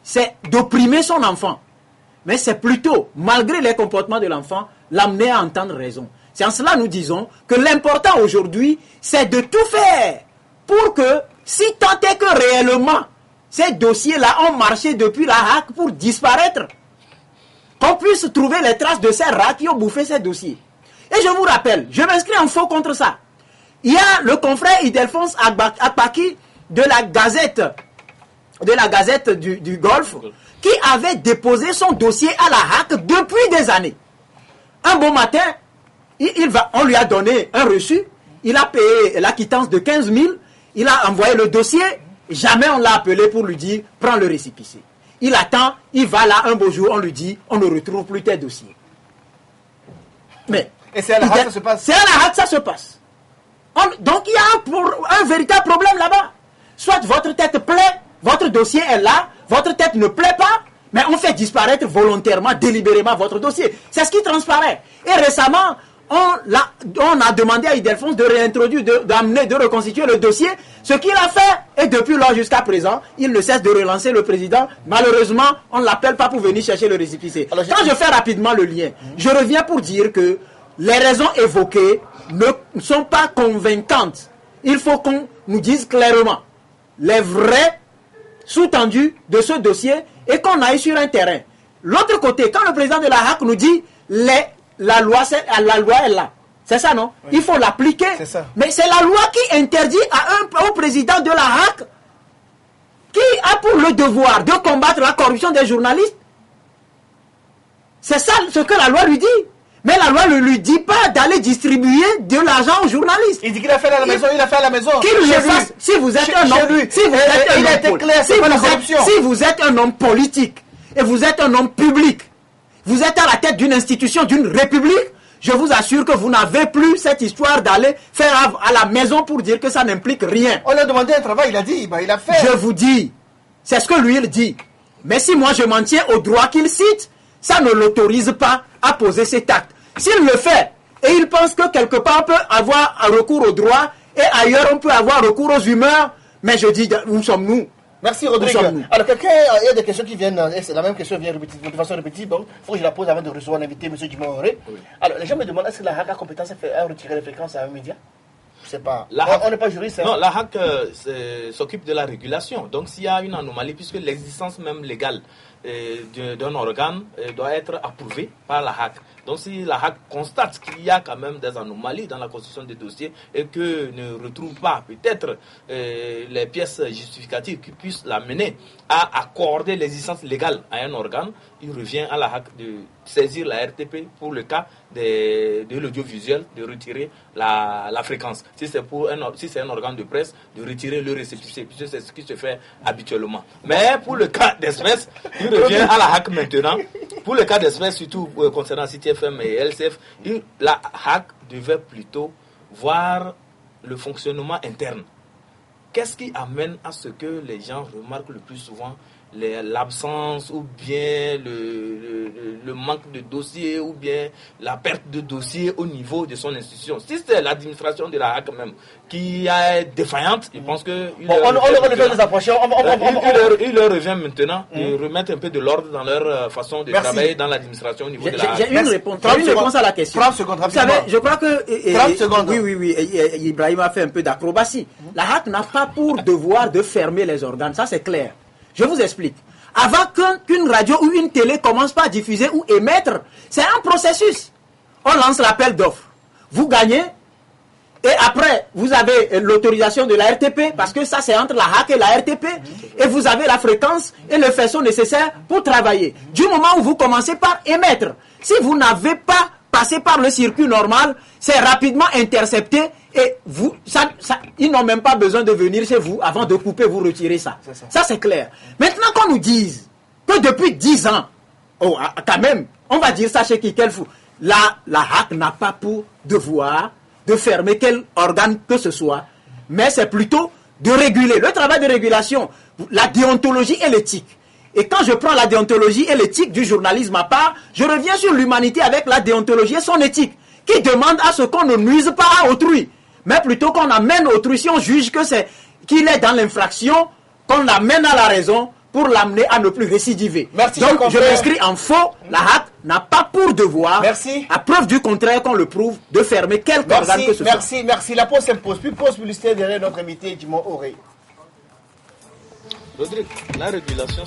c'est d'opprimer son enfant. Mais c'est plutôt, malgré les comportements de l'enfant, l'amener à entendre raison. C'est en cela que nous disons que l'important aujourd'hui, c'est de tout faire pour que, si tant est que réellement, ces dossiers-là ont marché depuis la HAC pour disparaître, qu'on puisse trouver les traces de ces rats qui ont bouffé ces dossiers. Et je vous rappelle, je m'inscris en faux contre ça. Il y a le confrère Idelphonse Akpaki de la Gazette du Golfe qui avait déposé son dossier à la HAC depuis des années. Un bon matin, on lui a donné un reçu, il a payé la quittance de 15 000, il a envoyé le dossier, jamais on l'a appelé pour lui dire « prends le récépissé ». Il attend, il va là, un beau jour, on lui dit « on ne retrouve plus tes dossiers ». Mais et c'est à la HAC que ça se passe. C'est à la HAC que ça se passe. Donc il y a un véritable problème là-bas. Soit votre tête plaît, votre dossier est là, votre tête ne plaît pas, mais on fait disparaître volontairement, délibérément votre dossier. C'est ce qui transparaît. Et récemment, on a demandé à Ildefonse de réintroduire, d'amener, de reconstituer le dossier, ce qu'il a fait. Et depuis lors jusqu'à présent, il ne cesse de relancer le président. Malheureusement, on ne l'appelle pas pour venir chercher le récépissé. Quand je fais rapidement le lien, je reviens pour dire que les raisons évoquées ne sont pas convaincantes. Il faut qu'on nous dise clairement les vrais sous-tendus de ce dossier et qu'on aille sur un terrain. L'autre côté, quand le président de la HAC nous dit la loi est là. C'est ça, non? Oui. Il faut l'appliquer. Mais c'est la loi qui interdit au président de la HAC, qui a pour le devoir de combattre la corruption des journalistes. C'est ça ce que la loi lui dit. Mais la loi ne lui dit pas d'aller distribuer de l'argent aux journalistes. Il dit qu'il a fait à la maison, il a fait à la maison. Qu'il le fasse. Si vous êtes un homme, si vous êtes un homme politique et vous êtes un homme public, vous êtes à la tête d'une institution, d'une république, je vous assure que vous n'avez plus cette histoire d'aller faire à la maison pour dire que ça n'implique rien. On lui a demandé un travail, il a dit, il a fait. Je vous dis, c'est ce que lui il dit. Mais si moi je m'en tiens au droit qu'il cite, ça ne l'autorise pas à poser cet acte. S'il le fait, et il pense que quelque part on peut avoir un recours au droit, et ailleurs on peut avoir recours aux humeurs, mais je dis, où sommes-nous? Merci Rodrigue. Alors il y a des questions qui viennent, et c'est la même question vient de façon répétitive, donc il faut que je la pose avant de recevoir l'invité, M. Dumont-Auré. Oui. Alors les gens me demandent, est-ce que la HAC a compétence à retirer les fréquences à un média? Je sais pas. On n'est pas juriste. Non, la HAC s'occupe de la régulation. Donc s'il y a une anomalie, puisque l'existence même légale d'un organe doit être approuvée par la HAC. Donc si la HAC constate qu'il y a quand même des anomalies dans la constitution des dossiers et que ne retrouve pas peut-être les pièces justificatives qui puissent l'amener à accorder l'existence légale à un organe, il revient à la HAC de saisir la RTP pour le cas de l'audiovisuel, de retirer la fréquence. Si c'est un organe de presse, de retirer le récépissé, puisque c'est ce qui se fait habituellement. Mais pour le cas d'espèce, il revient à la HAC maintenant. Pour le cas d'espèce, surtout concernant CTFM et LCF, la HAC devait plutôt voir le fonctionnement interne. Qu'est-ce qui amène à ce que les gens remarquent le plus souvent l'absence ou bien le manque de dossiers ou bien la perte de dossiers au niveau de son institution? Si c'est l'administration de la HAC même qui est défaillante, je pense que il leur revient maintenant de remettre un peu de l'ordre dans leur façon de travailler dans l'administration au niveau de la HAC. J'ai une réponse à la question. 30 secondes, vous savez, je crois que 30 secondes. Oui, Ibrahim a fait un peu d'acrobatie. La HAC n'a pas pour devoir de fermer les organes, ça c'est clair. Je vous explique. Avant qu'une radio ou une télé commence pas à diffuser ou émettre, c'est un processus. On lance l'appel d'offres. Vous gagnez et après, vous avez l'autorisation de la RTP parce que ça c'est entre la HAC et la RTP et vous avez la fréquence et le faisceau nécessaire pour travailler. Du moment où vous commencez par émettre, si vous n'avez pas passé par le circuit normal, c'est rapidement intercepté et ils n'ont même pas besoin de venir chez vous avant de couper, vous retirer ça. Ça c'est clair. Maintenant qu'on nous dise que depuis 10 ans, quand même, on va dire ça chez qui, quel fou, la HAC n'a pas pour devoir de fermer quel organe que ce soit, mais c'est plutôt de réguler. Le travail de régulation, la déontologie et l'éthique. Et quand je prends la déontologie et l'éthique du journalisme à part, je reviens sur l'humanité avec la déontologie et son éthique, qui demande à ce qu'on ne nuise pas à autrui, mais plutôt qu'on amène autrui, si on juge qu'il est dans l'infraction, qu'on l'amène à la raison pour l'amener à ne plus récidiver. Merci. Donc je m'inscris en faux, la HAC n'a pas pour devoir, à preuve du contraire qu'on le prouve, de fermer quelque organe que ce soit. Merci. La pause s'impose. Puis pause publicitaire derrière notre invité, Dumont-Auré. Rodrigue, la régulation...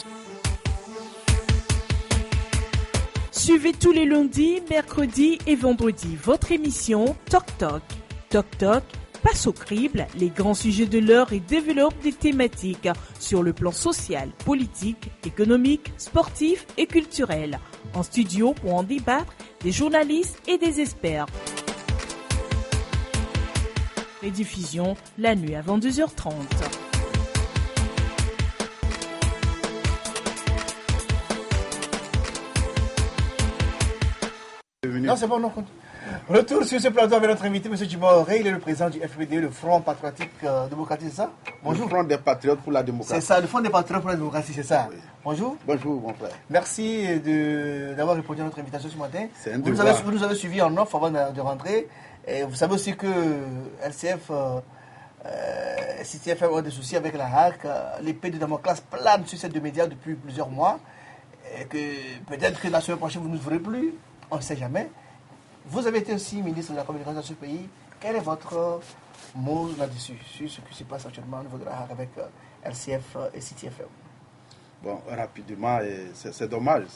Suivez tous les lundis, mercredis et vendredis votre émission Toc Toc. Toc Toc passe au crible les grands sujets de l'heure et développe des thématiques sur le plan social, politique, économique, sportif et culturel. En studio pour en débattre des journalistes et des experts. Rediffusion la nuit à 22h30. Non, c'est bon, non. Retour sur ce plateau avec notre invité, M. Djimaoré. Il est le président du FPD, le Front Patriotique Démocratique, c'est ça? Bonjour. Le Front des Patriotes pour la Démocratie. C'est ça, le Front des Patriotes pour la Démocratie, c'est ça. Oui. Bonjour. Bonjour, mon frère. Merci d'avoir répondu à notre invitation ce matin. Vous nous avez suivi en off avant de rentrer. Et vous savez aussi que LCF, CTFM a des soucis avec la HAC. L'épée de Damoclès plane sur ces deux médias depuis plusieurs mois. Et que peut-être que la semaine prochaine, vous ne nous verrez plus. On ne sait jamais. Vous avez été aussi ministre de la communication de ce pays. Quel est votre mot là-dessus, sur ce qui se passe actuellement au niveau de la HAC avec LCF et CTFM? Bon, rapidement, c'est dommage.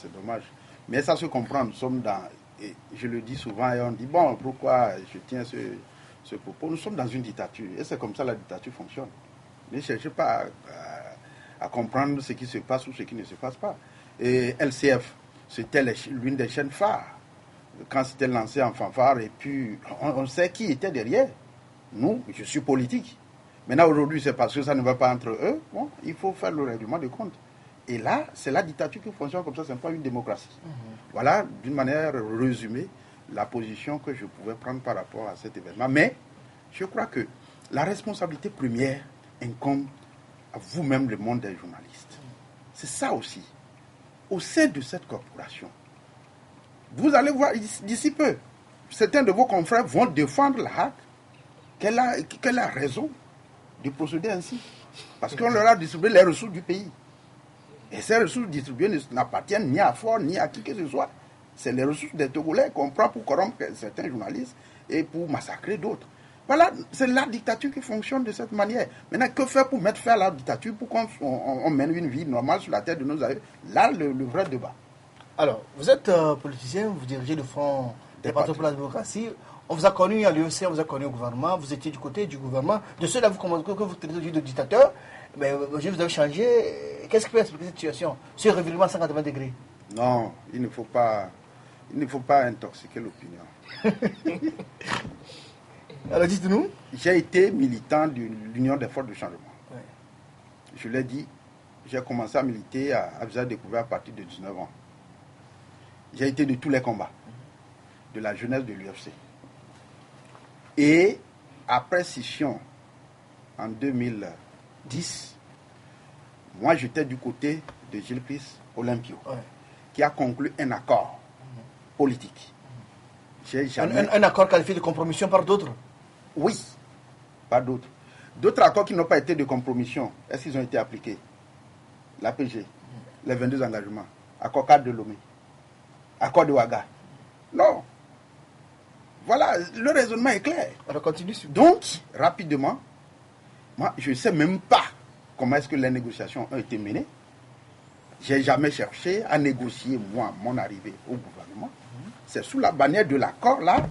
Mais ça se comprend, nous sommes dans... Et je le dis souvent et on dit, bon, pourquoi je tiens ce propos? Nous sommes dans une dictature et c'est comme ça la dictature fonctionne. Ne cherchez pas à comprendre ce qui se passe ou ce qui ne se passe pas. Et LCF, c'était l'une des chaînes phares. Quand c'était lancé en fanfare, et puis on sait qui était derrière. Nous, je suis politique. Maintenant, aujourd'hui, c'est parce que ça ne va pas entre eux. Bon, il faut faire le règlement de compte. Et là, c'est la dictature qui fonctionne comme ça, ce n'est pas une démocratie. Voilà, d'une manière résumée, la position que je pouvais prendre par rapport à cet événement. Mais je crois que la responsabilité première incombe à vous-même, le monde des journalistes. C'est ça aussi. Au sein de cette corporation, vous allez voir d'ici peu, certains de vos confrères vont défendre la HAC, qu'elle a raison de procéder ainsi. Parce qu'on leur a distribué les ressources du pays. Et ces ressources distribuées n'appartiennent ni à Ford, ni à qui que ce soit. C'est les ressources des Togolais qu'on prend pour corrompre certains journalistes et pour massacrer d'autres. Voilà, c'est la dictature qui fonctionne de cette manière. Maintenant, que faire pour mettre fin à la dictature, pour qu'on mène une vie normale sur la terre de nos aïeux? Là, le vrai débat. Alors, vous êtes politicien, vous dirigez le Front des Patriotes pour la Démocratie. On vous a connu à l'UEC, on vous a connu au gouvernement, vous étiez du côté du gouvernement. De ceux-là que vous traitez de dictateur, mais aujourd'hui vous avez changé. Qu'est-ce qui peut expliquer cette situation, ce revirement à 180 degrés? Non, il ne faut pas intoxiquer l'opinion. Alors dites-nous. J'ai été militant de l'Union des forces de changement. Ouais. Je l'ai dit, j'ai commencé à militer à visage découvert à partir de 19 ans. J'ai été de tous les combats, de la jeunesse de l'UFC. Et après scission, en 2010, moi j'étais du côté de Gilles Christ Olympio, qui a conclu un accord politique. Un accord qualifié de compromission par d'autres? Oui, par d'autres. D'autres accords qui n'ont pas été de compromission, est-ce qu'ils ont été appliqués? L'APG, les 22 engagements, accord cadre de Lomé, accord de Ouaga. Non. Voilà, le raisonnement est clair. Alors continue. Donc, rapidement, moi, je ne sais même pas comment est-ce que les négociations ont été menées. Je n'ai jamais cherché à négocier, moi, mon arrivée au gouvernement. C'est sous la bannière de l'accord, là.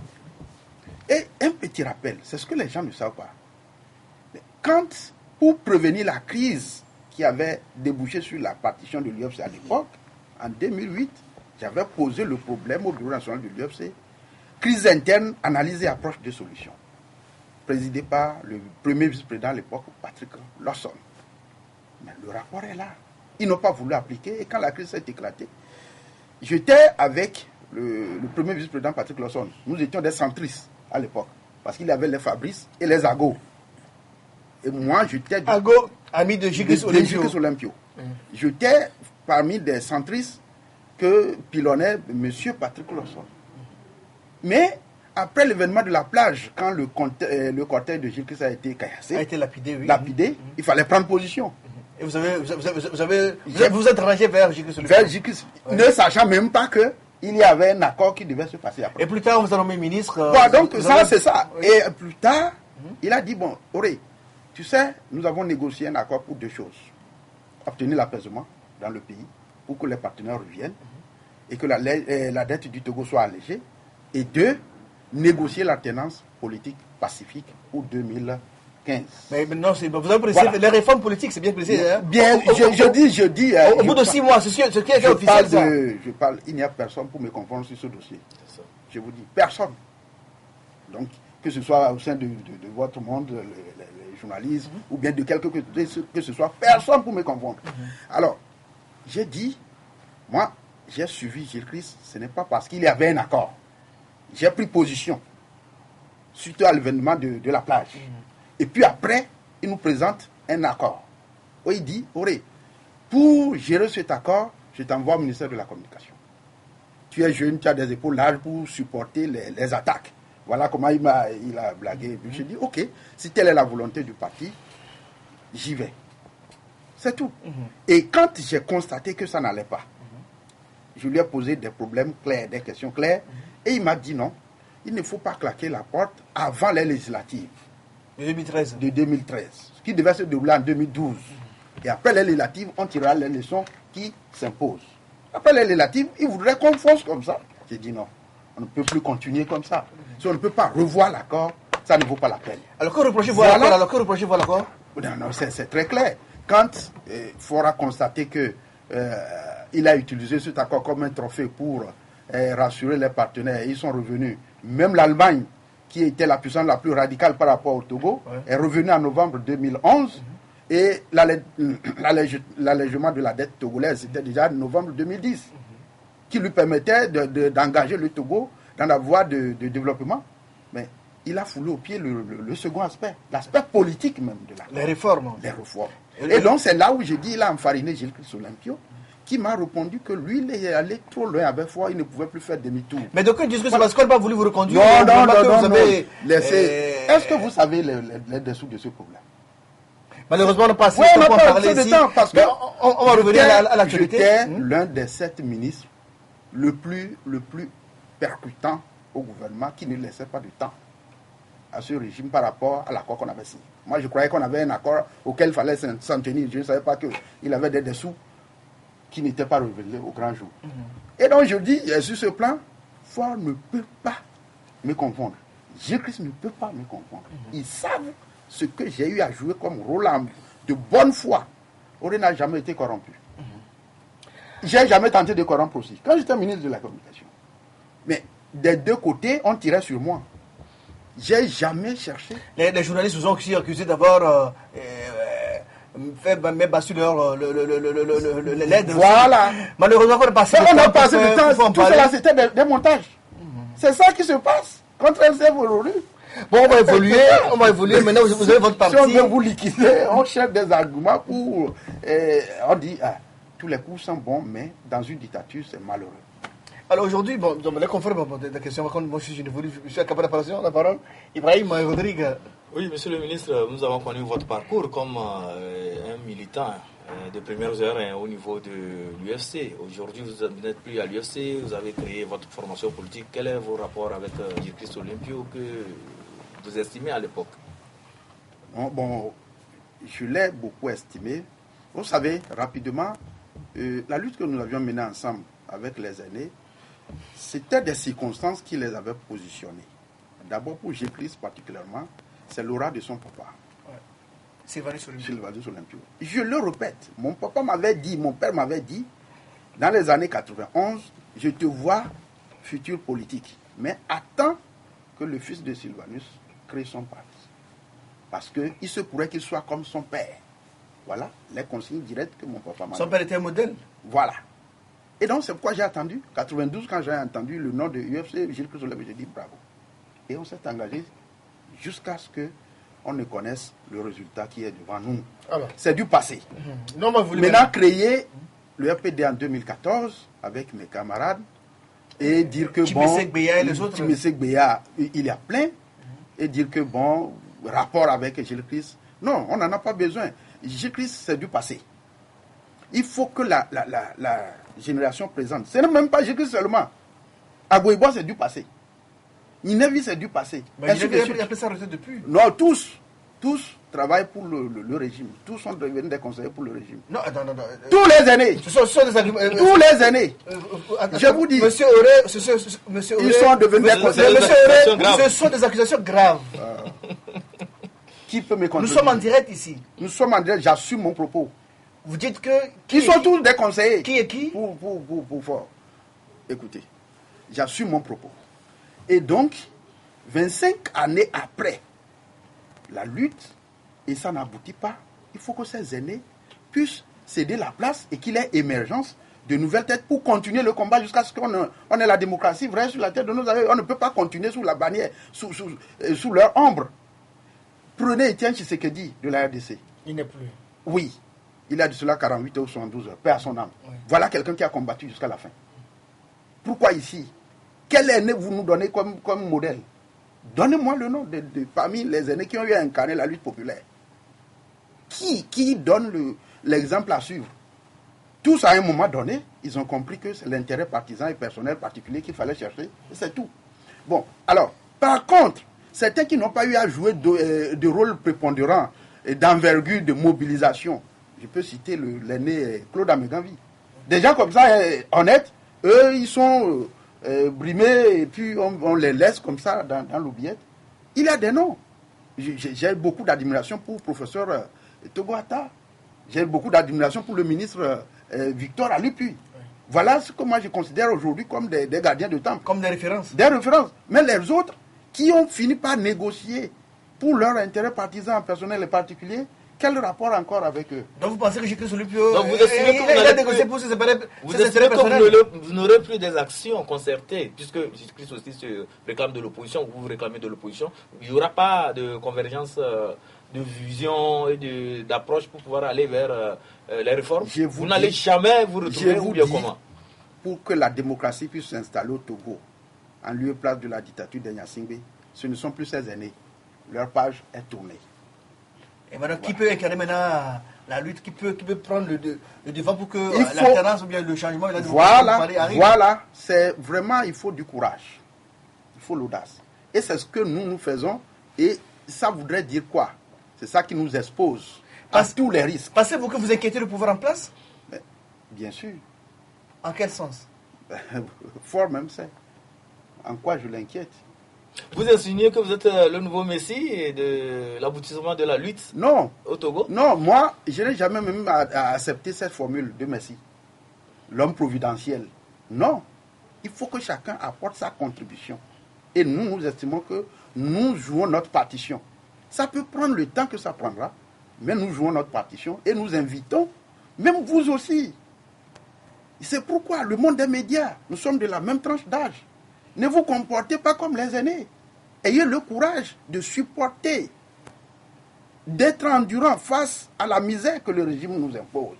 Et un petit rappel, c'est ce que les gens ne savent pas. Quand, pour prévenir la crise qui avait débouché sur la partition de l'UFC à l'époque, en 2008, j'avais posé le problème au bureau national de l'UFC. Crise interne, analyse et approche de solutions. Présidé par le premier vice-président à l'époque, Patrick Lawson. Mais le rapport est là. Ils n'ont pas voulu appliquer. Et quand la crise s'est éclatée, j'étais avec le premier vice-président Patrick Lawson. Nous étions des centristes à l'époque. Parce qu'il y avait les Fabrice et les Ago. Et moi, j'étais... Ago, ami de Gilles Olympio. J'étais parmi des centristes que pilonnait M. Patrick Lawson. Mais après l'événement de la plage, quand le cortège de Gilles Christ a été caillassé, il fallait prendre position. Et vous êtes rangé vers Gilles Christ. Vers Gilles Christ, ne sachant même pas qu'il y avait un accord qui devait se passer après. Et plus tard, vous avez nommé ministre. Donc ça, c'est ça. Oui. Et plus tard, il a dit, bon, Auré, tu sais, nous avons négocié un accord pour deux choses. Obtenir l'apaisement dans le pays, pour que les partenaires reviennent, et que la dette du Togo soit allégée. Et deux, négocier l'alternance politique pacifique pour 2015. Mais non, vous avez précisé, voilà. Les réformes politiques, c'est bien précisé. Hein? Bien, je dis... Au bout de 6 mois, c'est ce qui est officiel. Je parle, il n'y a personne pour me confondre sur ce dossier. Je vous dis, personne. Donc, que ce soit au sein de votre monde, les journalistes, ou bien de que ce soit, personne pour me confondre. Alors, j'ai dit, moi, j'ai suivi Gilles Christ, ce n'est pas parce qu'il y avait un accord. j'ai pris position, suite à l'événement de la plage. Et puis après, il nous présente un accord. Où il dit, pour gérer cet accord, je t'envoie au ministère de la Communication. Tu es jeune, tu as des épaules larges pour supporter les attaques. Voilà comment il a blagué. Et puis je dis, ok, si telle est la volonté du parti, j'y vais. C'est tout. Et quand j'ai constaté que ça n'allait pas, je lui ai posé des problèmes clairs, des questions claires, et il m'a dit non, il ne faut pas claquer la porte avant les législatives. De 2013. Ce qui devait se dérouler en 2012. Et après les législatives, on tirera les leçons qui s'imposent. Après les législatives, il voudrait qu'on fonce comme ça. J'ai dit non, on ne peut plus continuer comme ça. Si on ne peut pas revoir l'accord, ça ne vaut pas la peine. Alors que reprochez-vous à l'accord? Alors que reprochez-vous à l'accord? Non, c'est très clair. Quand Faure a constaté que il a utilisé cet accord comme un trophée pour rassurer les partenaires, ils sont revenus. Même l'Allemagne, qui était la puissance la plus radicale par rapport au Togo, est revenue en novembre 2011. Et l'allègement de la dette togolaise, c'était déjà en novembre 2010, qui lui permettait d'engager le Togo dans la voie de développement. Mais il a foulé au pied le second aspect, l'aspect politique même de l'accord. Les réformes. Et donc c'est là où j'ai dit, il a enfariné Gilles Christ-Olympio, qui m'a répondu que lui, il est allé trop loin avec foi, il ne pouvait plus faire demi-tour. Mais donc, disent que c'est parce qu'on n'a pas voulu vous reconduire. Non. Est-ce que vous savez les dessous de ce problème? Malheureusement, on n'a pas assez de temps pour parler ici. Parce que on va revenir à l'actualité. J'étais l'un des 7 ministres le plus percutant au gouvernement qui ne laissait pas de temps à ce régime par rapport à l'accord qu'on avait signé. Moi, je croyais qu'on avait un accord auquel il fallait s'en tenir. Je ne savais pas qu'il avait des dessous qui n'étaient pas révélés au grand jour. Et donc, je dis, sur ce plan, Faure ne peut pas me confondre. Gilles-Christ ne peut pas me confondre. Ils savent ce que j'ai eu à jouer comme rôle de bonne foi. Auré n'a jamais été corrompu. J'ai jamais tenté de corrompre aussi. Quand j'étais ministre de la Communication. Mais des deux côtés, on tirait sur moi. J'ai jamais cherché. Les journalistes vous ont aussi accusé d'avoir fait basculer l'aide. Voilà. Malheureusement, on a passé le temps. Tout cela, c'était des montages. C'est ça qui se passe contre LCF aujourd'hui. Bon, on va évoluer. Maintenant, vous avez votre parti. Si on veut vous liquider, on cherche des arguments pour... on dit, tous les coups sont bons, mais dans une dictature, c'est malheureux. Alors aujourd'hui, dans les confrères, des questions, moi je suis capable de la parole. Ibrahim Rodrigue. Oui, monsieur le ministre, nous avons connu votre parcours comme un militant de premières heures au niveau de l'UFC. Aujourd'hui, vous n'êtes plus à l'UFC, vous avez créé votre formation politique. Quel est vos rapports avec Gilles Christ-Olympio que vous estimez à l'époque? Bon, je l'ai beaucoup estimé. Vous savez, rapidement, la lutte que nous avions menée ensemble avec les aînés, c'était des circonstances qui les avaient positionnés. D'abord, pour Gilles Christ particulièrement, c'est l'aura de son papa. Sylvanus Olympio. Je le répète, mon père m'avait dit, dans les années 91, je te vois futur politique, mais attends que le fils de Sylvanus crée son parti. Parce qu'il se pourrait qu'il soit comme son père. Voilà les consignes directes que mon papa m'a dit. Son père était un modèle. Voilà. Et donc c'est pourquoi j'ai attendu. 92, quand j'ai entendu le nom de UFC, Gilles Christ-Olympio, j'ai dit bravo. Et on s'est engagé jusqu'à ce qu'on ne connaisse le résultat qui est devant nous. Alors, c'est du passé. Maintenant, créer le RPD en 2014 avec mes camarades et dire que Timesek Beya, il y a plein, et dire que rapport avec Gilles Christ, non, on n'en a pas besoin. Gilles Christ, c'est du passé. Il faut que la génération présente, ce n'est même pas Gilles Christ seulement. Agoïbo, c'est du passé. Ninevi, c'est du passé. Mais il a fait ça depuis. Non, tous travaillent pour le régime. Tous sont devenus des conseillers pour le régime. Non. Tous les aînés. Ce sont des arguments. Tous les aînés. Je vous dis. Monsieur Auré, ils sont devenus des conseillers. Monsieur Auré, ce sont des accusations graves. Qui peut me contredire? Nous sommes en direct ici. Nous sommes en direct, j'assume mon propos. Vous dites que... Ils sont tous des conseillers. Qui est qui? Pour Faure. Écoutez, j'assume mon propos. Et donc, 25 années après la lutte, et ça n'aboutit pas, il faut que ces aînés puissent céder la place et qu'il y ait émergence de nouvelles têtes pour continuer le combat jusqu'à ce qu'on ait la démocratie vraie sur la tête de nos aïeux. On ne peut pas continuer sous la bannière, sous leur ombre. Prenez Étienne Tshisekedi de la RDC. Il n'est plus. Oui, il a de cela 48 ou 72 heures, paix à son âme. Oui. Voilà quelqu'un qui a combattu jusqu'à la fin. Pourquoi ici? Quel aîné vous nous donnez comme modèle? Donnez-moi le nom de parmi les aînés qui ont eu à incarner la lutte populaire. Qui donne l'exemple à suivre? Tous, à un moment donné, ils ont compris que c'est l'intérêt partisan et personnel particulier qu'il fallait chercher, et c'est tout. Bon, alors, par contre, certains qui n'ont pas eu à jouer de rôle prépondérant, d'envergure, de mobilisation, je peux citer l'aîné Claude Améganvi. Des gens comme ça, honnêtes, eux, ils sont brimés, et puis on les laisse comme ça dans l'oubliette. Il y a des noms. J'ai beaucoup d'admiration pour le professeur Togoata. J'ai beaucoup d'admiration pour le ministre Victor Alupi. Oui. Voilà ce que moi je considère aujourd'hui comme des gardiens de temple. Comme des références. Des références. Mais les autres qui ont fini par négocier pour leur intérêt partisan, personnel et particulier, quel rapport encore avec eux? Donc vous pensez que j'ai cru sur lui plus Donc vous estimez que vous n'aurez plus des actions concertées, puisque Jésus-Christ aussi se réclame de l'opposition, vous réclamez de l'opposition, il n'y aura pas de convergence de vision et d'approche pour pouvoir aller vers les réformes? Vous n'allez jamais vous retrouver ou bien comment? Pour que la démocratie puisse s'installer au Togo, en lieu et place de la dictature d'Enyasingbe, ce ne sont plus ces aînés. Leur page est tournée. Et maintenant, qui peut incarner maintenant la lutte, qui peut prendre le devant pour que l'alternance ou bien le changement et la démocratie arrive? Voilà, c'est vraiment, il faut du courage. Il faut l'audace. Et c'est ce que nous faisons. Et ça voudrait dire quoi? C'est ça qui nous expose à tous les risques. Pensez-vous que vous inquiétez le pouvoir en place? Mais, bien sûr. En quel sens? Fort même c'est. En quoi je l'inquiète? Vous insinuez que vous êtes le nouveau Messie de l'aboutissement de la lutte au Togo? Non, moi, je n'ai jamais même accepté cette formule de Messie. L'homme providentiel. Non. Il faut que chacun apporte sa contribution. Et nous estimons que nous jouons notre partition. Ça peut prendre le temps que ça prendra, mais nous jouons notre partition et nous invitons, même vous aussi. C'est pourquoi le monde des médias, nous sommes de la même tranche d'âge. Ne vous comportez pas comme les aînés. Ayez le courage de supporter, d'être endurant face à la misère que le régime nous impose.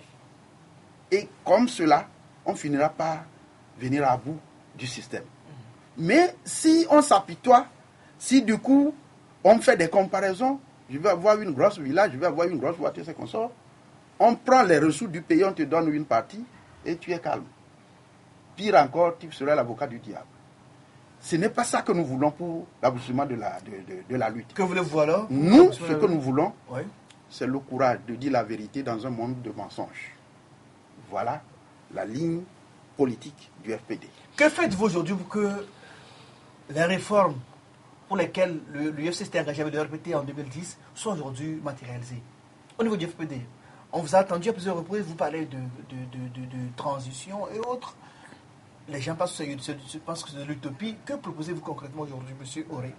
Et comme cela, on finira par venir à bout du système. Mais si on s'apitoie, si du coup on fait des comparaisons, je vais avoir une grosse villa, je vais avoir une grosse voiture, c'est qu'on sort. On prend les ressources du pays, on te donne une partie et tu es calme. Pire encore, tu seras l'avocat du diable. Ce n'est pas ça que nous voulons pour l'aboutissement de la lutte. Que voulez-vous alors? Nous, ce que nous voulons, c'est le courage de dire la vérité dans un monde de mensonges. Voilà la ligne politique du FPD. Que faites-vous aujourd'hui pour que les réformes pour lesquelles l'UFC s'était engagé avec le RPT en 2010 soient aujourd'hui matérialisées? Au niveau du FPD, on vous a attendu à plusieurs reprises, vous parlez de transition et autres. Les gens pensent que c'est de l'utopie. Que proposez-vous concrètement aujourd'hui, M. Auré?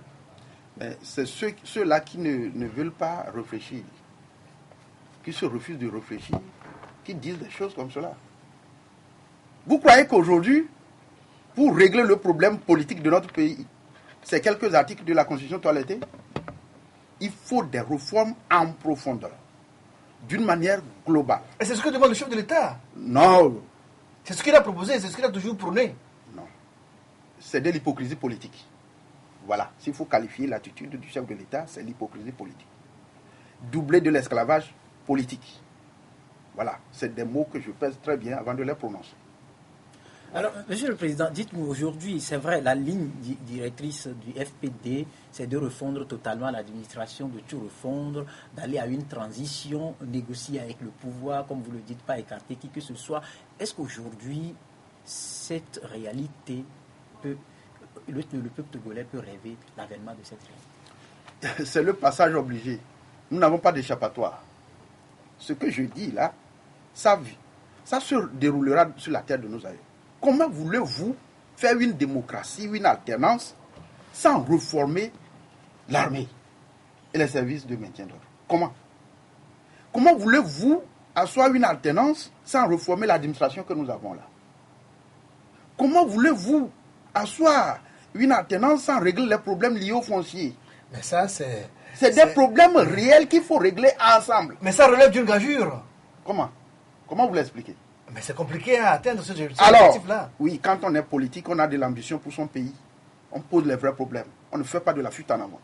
C'est ceux-là qui ne veulent pas réfléchir, qui se refusent de réfléchir, qui disent des choses comme cela. Vous croyez qu'aujourd'hui, pour régler le problème politique de notre pays, c'est quelques articles de la Constitution toilettée? Il faut des réformes en profondeur, d'une manière globale. Et c'est ce que demande le chef de l'État? Non. C'est ce qu'il a proposé, c'est ce qu'il a toujours prôné. Non. C'est de l'hypocrisie politique. Voilà. S'il faut qualifier l'attitude du chef de l'État, c'est l'hypocrisie politique. Doublé de l'esclavage politique. Voilà. C'est des mots que je pèse très bien avant de les prononcer. Alors, Monsieur le Président, dites-nous aujourd'hui, c'est vrai, la ligne directrice du FPD, c'est de refondre totalement l'administration, de tout refondre, d'aller à une transition, négocier avec le pouvoir, comme vous le dites, pas écarter qui que ce soit. Est-ce qu'aujourd'hui, cette réalité le peuple togolais peut rêver l'avènement de cette réalité? C'est le passage obligé. Nous n'avons pas d'échappatoire. Ce que je dis là, ça se déroulera sur la terre de nos aïeux. Comment voulez-vous faire une démocratie, une alternance, sans réformer l'armée et les services de maintien d'ordre? Comment voulez-vous asseoir une alternance sans réformer l'administration que nous avons là? Comment voulez-vous asseoir une alternance sans régler les problèmes liés au foncier? Mais ça, c'est des problèmes réels qu'il faut régler ensemble. Mais ça relève d'une gageure. Comment vous l'expliquez? Mais c'est compliqué à atteindre ce objectif-là. Oui, quand on est politique, on a de l'ambition pour son pays. On pose les vrais problèmes. On ne fait pas de la fuite en avant.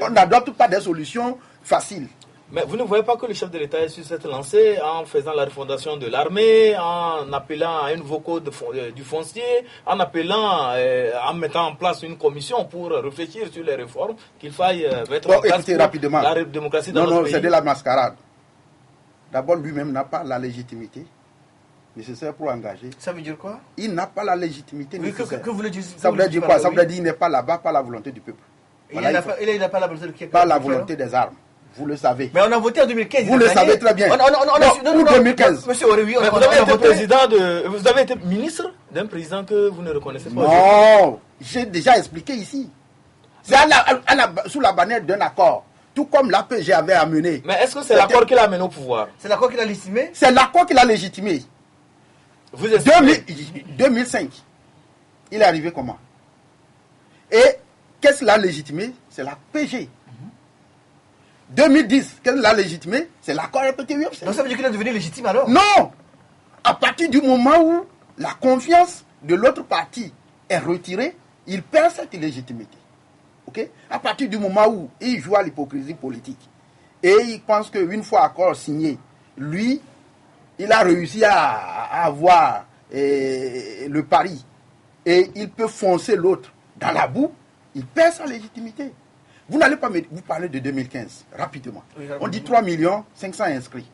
On n'adopte pas des solutions faciles. Mais vous ne voyez pas que le chef de l'État est sur cette lancée en faisant la refondation de l'armée, en appelant à un nouveau code du foncier, en appelant, en mettant en place une commission pour réfléchir sur les réformes qu'il faille mettre en place pour rapidement. La démocratie dans notre pays. Non, c'est de la mascarade. D'abord, lui-même n'a pas la légitimité nécessaire pour engager. Ça veut dire quoi? Il n'a pas la légitimité nécessaire. Que vous le dites, ça veut dire quoi? Ça veut dire qu'il n'est pas là-bas par la volonté du peuple. Voilà, il n'a pas la volonté de qui? Pas la volonté des armes. Vous le savez. Mais on a voté en 2015. Vous le savez très bien. Non, 2015. Monsieur Aurélie, vous avez été ministre d'un président que vous ne reconnaissez pas. Non, j'ai déjà expliqué ici. C'est sous la bannière d'un accord. Tout comme l'APG avait amené. Mais est-ce que c'est l'accord qu'il a amené au pouvoir? C'est l'accord qu'il a légitimé? C'est l'accord qu'il a légitimé. 2005. Il est arrivé comment? Et qu'est-ce qu'il a légitimé? C'est l'APG. 2010, qu'est-ce qu'il a légitimé? C'est l'accord RPT-UFC. Donc ça veut dire qu'il est devenu légitime alors? Non! À partir du moment où la confiance de l'autre parti est retirée, il perd cette légitimité. Okay? À partir du moment où il joue à l'hypocrisie politique et il pense qu'une fois accord signé, lui, il a réussi à avoir le pari et il peut foncer l'autre dans la boue, il perd sa légitimité. Vous n'allez pas vous parler de 2015, rapidement. Oui, on dit 3 500 000 inscrits.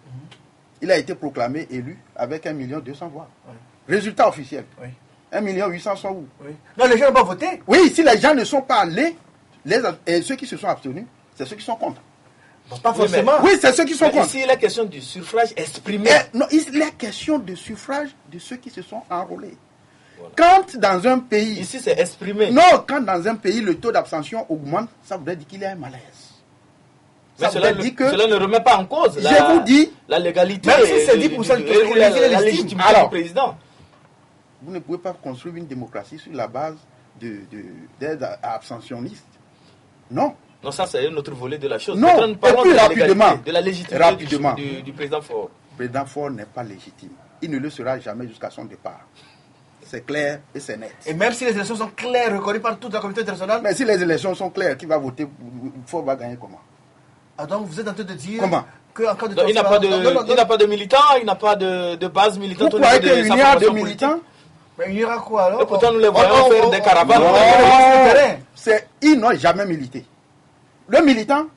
Il a été proclamé élu avec 1 200 000 voix. Oui. Résultat officiel. Oui. 1 800 000 sont où? Oui. Non, les gens n'ont pas voté. Oui, si les gens ne sont pas allés, ceux qui se sont abstenus, c'est ceux qui sont contre. Non, pas forcément. Oui, c'est ceux qui sont contre. Ici, il est question du suffrage exprimé. Non, il est question de suffrage de ceux qui se sont enrôlés. Voilà. Quand dans un pays... Ici, c'est exprimé. Non, quand dans un pays, le taux d'abstention augmente, ça voudrait dire qu'il y a un malaise. Mais cela ne remet pas en cause vous dis, la légalité. Même si c'est 10% la légitimité du président. Vous ne pouvez pas construire une démocratie sur la base d'aide abstentionnistes. Non. Non, ça c'est un autre volet de la chose. Non, parlons et puis de la légitimité du président Faure. Le président Faure n'est pas légitime. Il ne le sera jamais jusqu'à son départ. C'est clair et c'est net. Et même si les élections sont claires, reconnues par toute la communauté internationale. Mais si les élections sont claires, qui va voter? Faure va gagner comment? Ah donc vous êtes en train de dire... Comment? Il n'a pas de militants, il n'a pas de base militante. Vous croyez qu'il y a de militants? Mais il y aura quoi alors? Et pourtant nous les voyons faire des caravanes. Ils n'ont jamais milité. Le militant,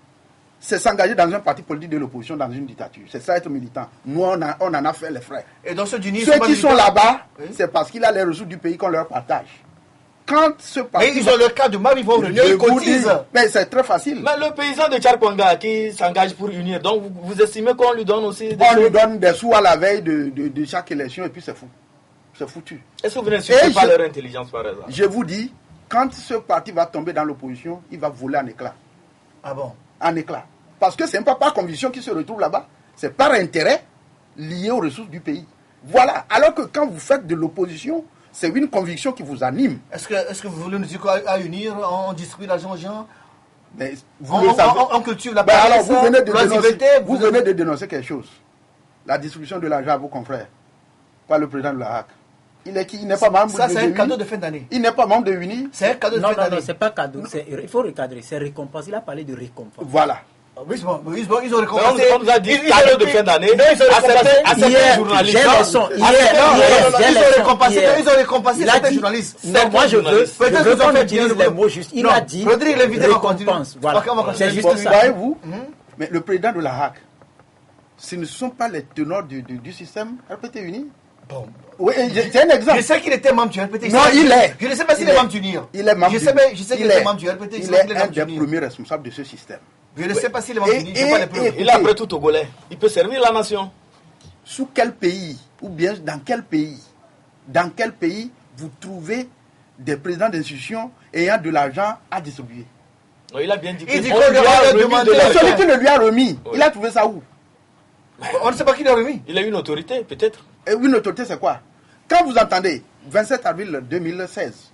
c'est s'engager dans un parti politique de l'opposition, dans une dictature. C'est ça être militant. Nous, on en a fait les frais. Et dans ceux qui sont là-bas, c'est parce qu'il a les ressources du pays qu'on leur partage. Quand ce parti... Mais ils ont le cas de Mam, ils vont réunir, ils cotisent. Mais c'est très facile. Mais le paysan de Tcharkwanga qui s'engage pour unir, donc vous estimez qu'on lui donne aussi des lui donne des sous à la veille de chaque élection et puis c'est fou. C'est foutu. Est-ce que vous n'insultez pas leur intelligence par exemple? Je vous dis, quand ce parti va tomber dans l'opposition, il va voler en éclats. Ah bon? En éclats. Parce que ce n'est pas par conviction qu'il se retrouve là-bas, c'est par intérêt lié aux ressources du pays. Voilà. Alors que quand vous faites de l'opposition, c'est une conviction qui vous anime. Est-ce que vous voulez nous dire qu'à unir, on distribue l'argent aux gens? Mais on cultive la alors vous venez de dénoncer quelque chose. La distribution de l'argent à vos confrères par le président de la HAC. Il n'est pas membre de ça, c'est un cadeau de fin d'année. Il n'est pas membre de UNI. C'est un cadeau de fin d'année. Non, c'est pas cadeau. Il faut recadrer. C'est récompense. Il a parlé de récompense. Voilà. Oui, ils ont récompensé. On nous a dit cadeau de fin d'année. À certains journalistes. Ils ont récompensé certains journalistes. Non, moi je veux qu'on utilise les mots justes. Il a dit récompense. Voilà. C'est juste ça. Voyez-vous, mais le président de la HAC, ce ne sont pas les teneurs du système RPT Uni. Bon. Oui, c'est un exemple. Je sais qu'il était membre du RPT. Non, il est. Je ne sais pas s'il est membre du NIR. Il est membre. Je sais qu'il est membre du RPT. Il est un des premiers responsables de ce système. Je ne sais pas s'il est membre du NIR. Il est après tout togolais. Il peut servir la nation. Sous quel pays, ou bien dans quel pays vous trouvez des présidents d'institutions ayant de l'argent à distribuer? Non, il a bien dit qu'il lui a demandé. Celui qui le lui a remis, il a trouvé ça où? On ne sait pas qui l'a remis. Il a une autorité, peut-être. Et une autorité, c'est quoi? Quand vous entendez, 27 avril 2016,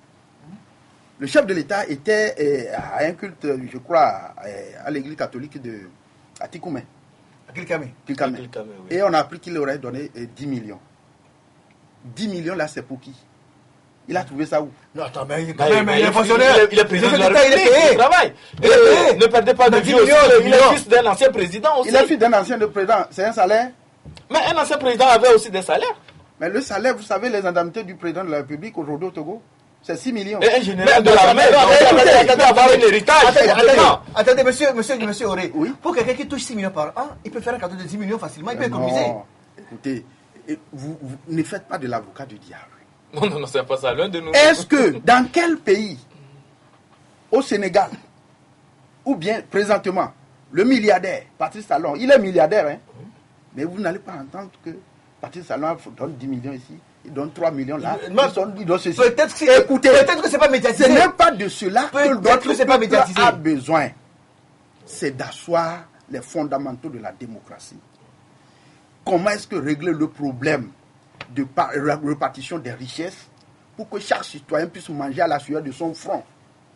le chef de l'État était à un culte, je crois, à l'église catholique à Tikoumé. À Kilkamé. Oui. Et on a appris qu'il aurait donné 10 millions. 10 millions, là, c'est pour qui? Il a trouvé ça où? Non, attends, mais quand même, il est fonctionnaire. Il est président de la République, il travaille. Ne perdez pas de vue aussi, il est fils d'un ancien président aussi. Il est fils d'un ancien président, c'est un salaire. Mais un ancien président avait aussi des salaires. Mais le salaire, vous savez, les indemnités du président de la République aujourd'hui au Togo, c'est 6 millions. Et un général de l'armée, il peut avoir un héritage. Attendez, monsieur Auré, pour quelqu'un qui touche 6 millions par an, il peut faire un cadeau de 10 millions facilement, il peut économiser. Écoutez, vous ne faites pas de l'avocat du diable. Non, c'est pas ça, l'un de nous. Est-ce que dans quel pays, au Sénégal, ou bien présentement, le milliardaire, Patrice Talon, il est milliardaire, hein, mais vous n'allez pas entendre que Patrice Talon donne 10 millions ici, il donne 3 millions là, il donne ceci. Peut-être que c'est pas médiatisé. Ce n'est pas de cela que notre pas médiatisé. a besoin. C'est d'asseoir les fondamentaux de la démocratie. Comment est-ce que régler le problème de répartition des richesses pour que chaque citoyen puisse manger à la sueur de son front?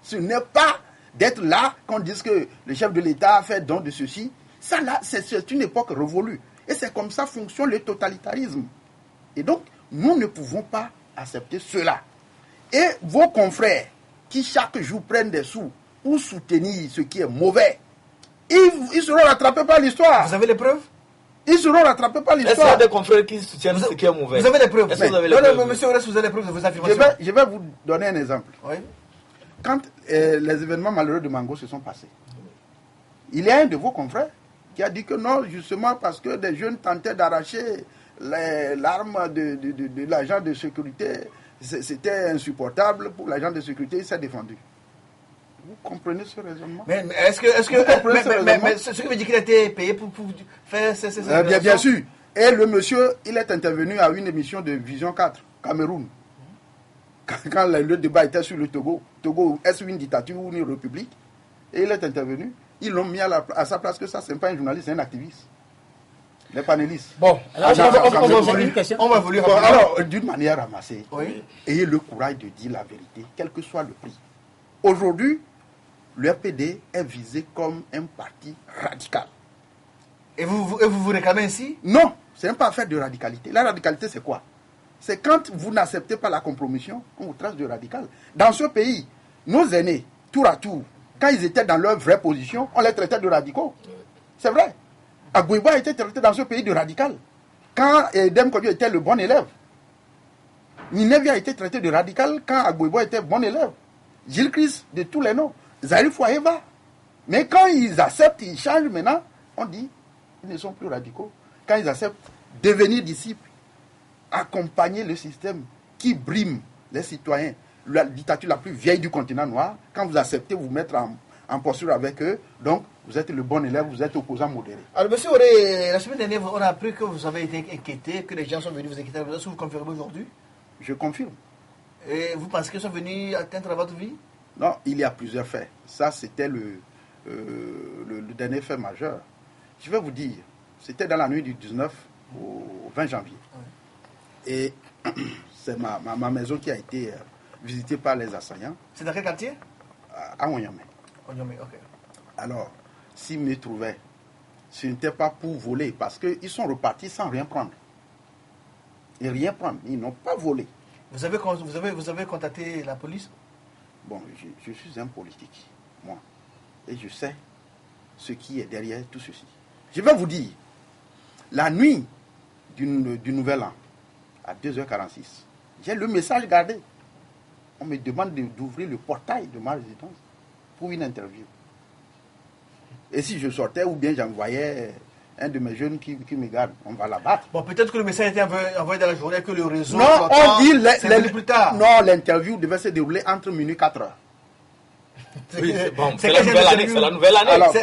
Ce n'est pas d'être là qu'on dise que le chef de l'État a fait don de ceci. Ça là, c'est une époque révolue. Et c'est comme ça fonctionne le totalitarisme. Et donc, nous ne pouvons pas accepter cela. Et vos confrères qui chaque jour prennent des sous pour soutenir ce qui est mauvais, ils seront rattrapés par l'histoire. Vous avez les preuves? Ils seront rattrapés par l'histoire. Est-ce qu'il y a des confrères qui soutiennent ce qui est mauvais? Vous avez les preuves? Non, monsieur Aurès, vous avez les preuves de vos affirmations. Je vais vous donner un exemple. Oui. Quand les événements malheureux de Mango se sont passés, il y a un de vos confrères qui a dit que non, justement parce que des jeunes tentaient d'arracher l'arme de l'agent de sécurité, c'était insupportable pour l'agent de sécurité, il s'est défendu. Vous comprenez ce raisonnement? Mais est-ce que ce qui veut dire qu'il a été payé pour faire ces bien sûr. Et le monsieur, il est intervenu à une émission de Vision 4, Cameroun. Quand le débat était sur le Togo, est-ce une dictature ou une république? Et il est intervenu. Ils l'ont mis à sa place que ça, c'est pas un journaliste, c'est un activiste. Les panélistes. Bon, on va évoluer. Alors, d'une manière ramassée, ayez le courage de dire la vérité, quel que soit le prix. Aujourd'hui, le RPD est visé comme un parti radical. Et vous réclamez ainsi? Non, c'est pas affaire de radicalité. La radicalité, c'est quoi? C'est quand vous n'acceptez pas la compromission, on vous trace de radical. Dans ce pays, nos aînés, tour à tour, quand ils étaient dans leur vraie position, on les traitait de radicaux. C'est vrai. Agouiba a été traité dans ce pays de radical. Quand Edem Kodjo était le bon élève. Ninevi a été traité de radical quand Agouiba était bon élève. Gilles Christ, de tous les noms. Zahir Fouaïba. Mais quand ils acceptent, ils changent maintenant, on dit, ils ne sont plus radicaux. Quand ils acceptent devenir disciples, accompagner le système qui brime les citoyens, la dictature la plus vieille du continent noir, quand vous acceptez vous mettre en posture avec eux, donc vous êtes le bon élève, vous êtes opposant modéré. Alors monsieur Auré, la semaine dernière, on a appris que vous avez été inquiété, que les gens sont venus vous inquiéter. Est-ce que vous confirmez aujourd'hui? Je confirme. Et vous pensez qu'ils sont venus atteindre votre vie? Non, il y a plusieurs faits. Ça, c'était le dernier fait majeur. Je vais vous dire, c'était dans la nuit du 19 au 20 janvier. Oui. Et c'est ma maison qui a été visitée par les assaillants. C'est dans quel quartier? À Onyame. Onyame, ok. Alors, s'ils me trouvaient, ce n'était pas pour voler, parce qu'ils sont repartis sans rien prendre. Et rien prendre. Ils n'ont pas volé. Vous avez contacté la police? Bon, je suis un politique, moi. Et je sais ce qui est derrière tout ceci. Je vais vous dire, la nuit du Nouvel An, à 2h46, j'ai le message gardé. On me demande d'ouvrir le portail de ma résidence pour une interview. Et si je sortais ou bien j'envoyais un de mes jeunes qui me garde, on va la battre. Bon, peut-être que le message était envoyé dans la journée, que le réseau... Non, on dit... plus tard. Non, l'interview devait se dérouler entre minuit et 4 heures. Oui, c'est la nouvelle année. C'est la nouvelle année. Alors,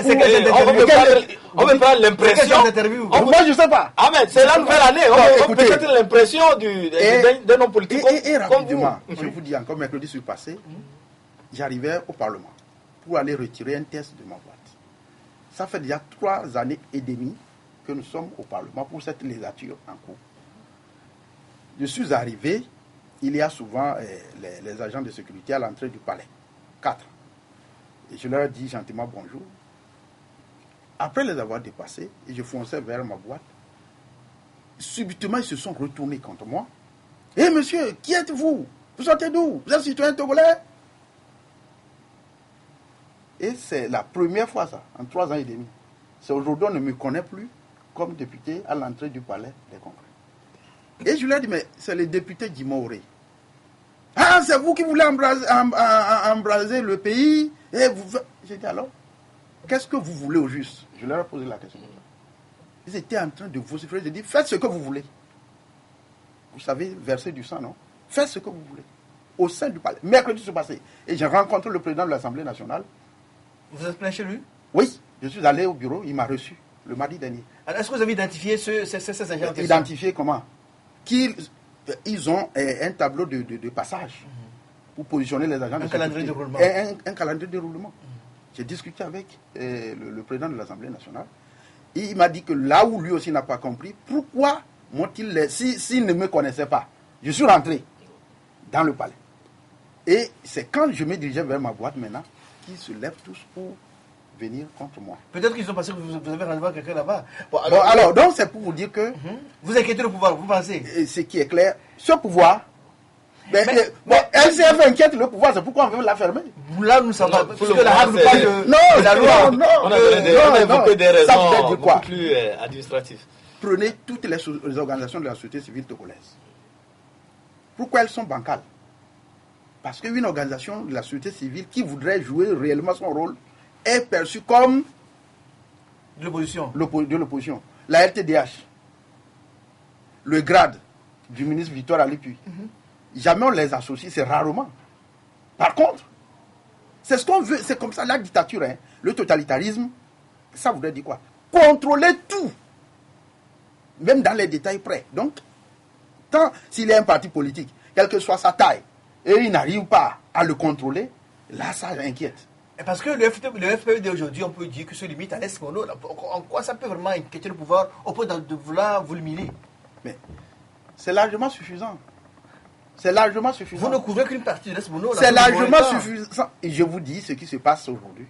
on veut prendre l'impression. Moi, je ne sais pas. Ah, mais c'est la nouvelle année. On peut peut-être l'impression d'un homme politique. Et rapidement, je vous dis encore, mercredi passé, j'arrivais au Parlement pour aller retirer un test de ma boîte. Ça fait déjà 3 années et demie que nous sommes au Parlement pour cette législature en cours. Je suis arrivé, il y a souvent les agents de sécurité à l'entrée du palais. 4. Et je leur ai dit gentiment bonjour. Après les avoir dépassés, et je fonçais vers ma boîte, subitement ils se sont retournés contre moi. Eh monsieur, qui êtes-vous? Vous sortez d'où? Vous êtes citoyen togolais? Et c'est la première fois ça, en 3 ans et demi. C'est aujourd'hui on ne me connaît plus comme député à l'entrée du palais des congrès. Et je lui ai dit, mais c'est le député Djimoré. Ah, c'est vous qui voulez embraser le pays? Et vous... J'ai dit alors, qu'est-ce que vous voulez au juste? Je leur ai posé la question. Ils étaient en train de vociférer. J'ai dit, faites ce que vous voulez. Vous savez, verser du sang, non? Faites ce que vous voulez. Au sein du palais. Mercredi se passé. Et j'ai rencontré le président de l'Assemblée nationale. Vous êtes plein chez lui? Oui, je suis allé au bureau, il m'a reçu le mardi dernier. Alors, est-ce que vous avez identifié ces agents? Identifié comment? Ils ont un tableau de passage pour positionner les agents. Un calendrier de roulement. Un calendrier de roulement. J'ai discuté avec le président de l'Assemblée nationale. Il m'a dit que là où lui aussi n'a pas compris, pourquoi m'ont-ils... S'ils ne me connaissaient pas, je suis rentré dans le palais. Et c'est quand je me dirigeais vers ma boîte maintenant qu'ils se lèvent tous pour venir contre moi. Peut-être qu'ils ont pensé que vous avez rendez-vous à quelqu'un là-bas. Bon, alors, donc c'est pour vous dire que... Vous inquiétez le pouvoir, vous pensez? Ce qui est clair, ce pouvoir... LCF inquiète le pouvoir, c'est pourquoi on veut la fermer. Là, nous savons pas. Parce que la HAC nous parle de la loi. On a évoqué des raisons beaucoup plus administratives. Prenez toutes les organisations de la société civile togolaise. Pourquoi elles sont bancales? Parce qu'une organisation de la société civile qui voudrait jouer réellement son rôle est perçue comme de l'opposition. La RTDH, le grade du ministre Victor Alipuy. Jamais on les associe, c'est rarement. Par contre, c'est ce qu'on veut, c'est comme ça la dictature, hein. Le totalitarisme, ça voudrait dire quoi? Contrôler tout, même dans les détails près. Donc, tant s'il y a un parti politique, quelle que soit sa taille, et il n'arrive pas à le contrôler, là ça inquiète. Et parce que le FPE d'aujourd'hui, on peut dire que se limite à l'Est mono. En quoi ça peut vraiment inquiéter le pouvoir au point de vouloir vous le miner? Mais c'est largement suffisant. C'est largement suffisant. Vous ne couvrez qu'une partie de l'Est mono. C'est largement suffisant. Et je vous dis ce qui se passe aujourd'hui.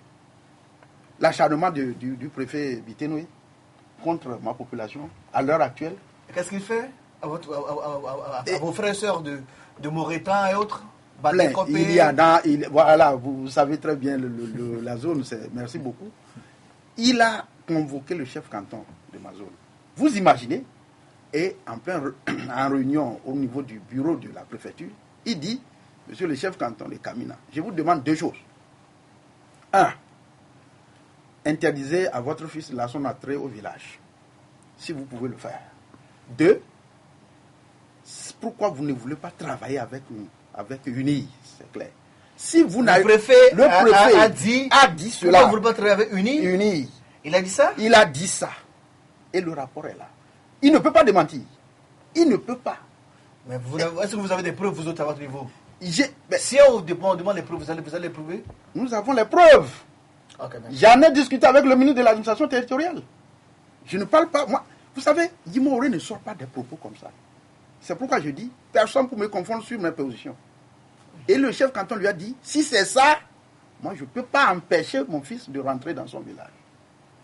L'acharnement du préfet Bitenoui contre ma population à l'heure actuelle. Qu'est-ce qu'il fait à vos frères et sœurs de Moretan et autres? Plein. Il y en a, voilà, vous savez très bien la zone, merci beaucoup. Il a convoqué le chef canton de ma zone. Vous imaginez? Et en réunion au niveau du bureau de la préfecture, il dit, monsieur le chef canton de Kamina, je vous demande 2 choses. 1. Interdisez à votre fils son entrée au village, si vous pouvez le faire. 2. Pourquoi vous ne voulez pas travailler avec nous, avec UNI, c'est clair. Si vous n'avez... Le préfet a dit cela. Pourquoi vous ne voulez pas travailler avec UNI? Il a dit ça? Il a dit ça. Et le rapport est là. Il ne peut pas démentir. Il ne peut pas. Mais est-ce que vous avez des preuves, vous autres, à votre niveau? Si on demande les preuves, vous allez les prouver? Nous avons les preuves. Okay, j'en ai discuté avec le ministre de l'administration territoriale. Je ne parle pas... Moi, vous savez, Djimoré ne sort pas des propos comme ça. C'est pourquoi je dis, personne ne peut me confondre sur mes positions. Et le chef canton lui a dit, si c'est ça, moi je ne peux pas empêcher mon fils de rentrer dans son village.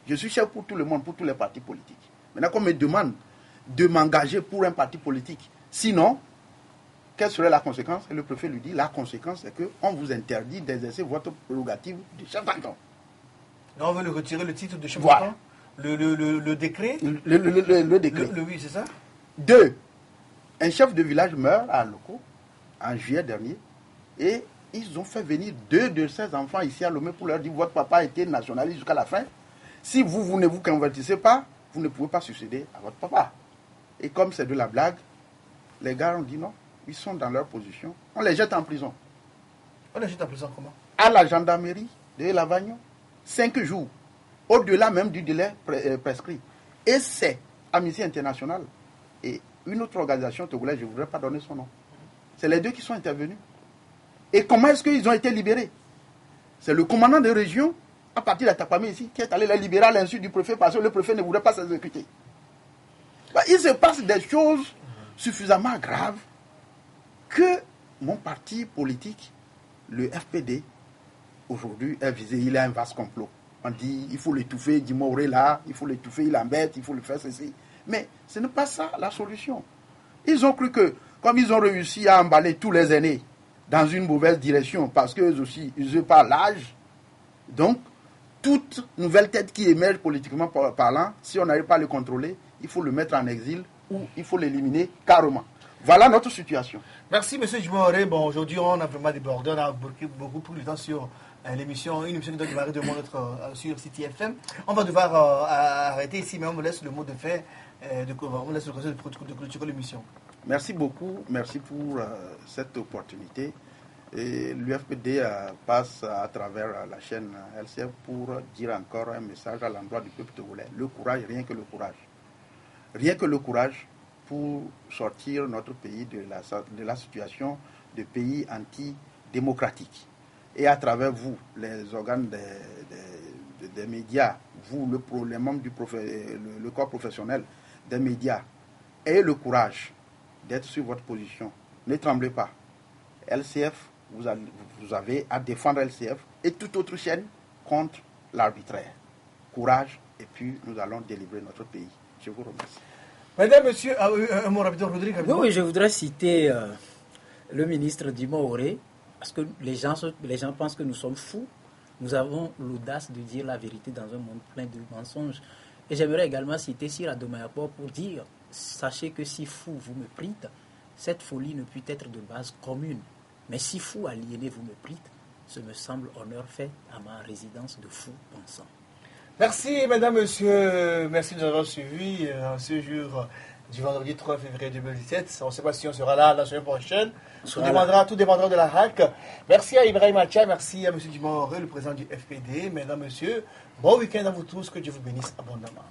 Je suis chef pour tout le monde, pour tous les partis politiques. Maintenant qu'on me demande de m'engager pour un parti politique, sinon, quelle serait la conséquence? Et le préfet lui dit, la conséquence c'est qu'on vous interdit d'exercer votre prérogative de chef canton. Donc on veut le retirer le titre de chef voilà. canton? Le décret? Le décret. Oui, c'est ça? 2. Un chef de village meurt à Loko en juillet dernier et ils ont fait venir 2 de ses enfants ici à Lomé pour leur dire votre papa a été nationaliste jusqu'à la fin. Si vous ne vous convertissez pas, vous ne pouvez pas succéder à votre papa. Et comme c'est de la blague, les gars ont dit non, ils sont dans leur position. On les jette en prison. On les jette en prison comment? À la gendarmerie de Lavagnon, 5 jours, au-delà même du délai prescrit. Et c'est Amnesty International et une autre organisation togolaise, je ne voudrais pas donner son nom. C'est les 2 qui sont intervenus. Et comment est-ce qu'ils ont été libérés? C'est le commandant de région, à partir d'Atapamé ici, qui est allé les libérer à l'insu du préfet parce que le préfet ne voulait pas s'exécuter. Il se passe des choses suffisamment grave que mon parti politique, le FPD, aujourd'hui est visé. Il a un vaste complot. On dit il faut l'étouffer, Djimoré là, il faut l'étouffer, il embête, il faut le faire ceci. Mais ce n'est pas ça la solution. Ils ont cru que, comme ils ont réussi à emballer tous les aînés dans une mauvaise direction, parce qu'eux aussi, ils n'ont pas l'âge, donc, toute nouvelle tête qui émerge politiquement parlant, si on n'arrive pas à le contrôler, il faut le mettre en exil ou il faut l'éliminer carrément. Voilà notre situation. Merci, M. Djimoré. Bon, aujourd'hui, on a vraiment débordé, on a beaucoup pris le temps sur l'émission, une émission qui doit démarrer demain sur City FM. On va devoir arrêter ici, mais on me laisse le mot de fin, on me laisse le conseil de clôturer l'émission. Merci beaucoup, merci pour cette opportunité. Et l'UFPD passe à travers la chaîne LCF pour dire encore un message à l'endroit du peuple togolais. Le courage, rien que le courage. Rien que le courage pour sortir notre pays de la situation de pays antidémocratique. Et à travers vous, les organes des médias, vous, les membres le corps professionnel des médias, ayez le courage d'être sur votre position. Ne tremblez pas. LCF, vous avez à défendre LCF et toute autre chaîne contre l'arbitraire. Courage, et puis nous allons délivrer notre pays. Je vous remercie. Mesdames, Messieurs, un mot rapide, Rodrigue. Oui, je voudrais citer le ministre Djimoré, parce que les gens pensent que nous sommes fous. Nous avons l'audace de dire la vérité dans un monde plein de mensonges. Et j'aimerais également citer Sira Domayapor pour dire, sachez que si fou vous me prîtes, cette folie ne peut être de base commune. Mais si fou aliéné vous me prîtes, ce me semble honneur fait à ma résidence de fou pensant. Merci, mesdames, messieurs. Merci de nous avoir suivis ce jour du vendredi 3 février 2017. On ne sait pas si on sera là la semaine prochaine. Tout dépendra de la RAC. Merci à Ibrahim Atia, merci à M. Djimoré, le président du FPD. Mesdames, messieurs, bon week-end à vous tous. Que Dieu vous bénisse abondamment.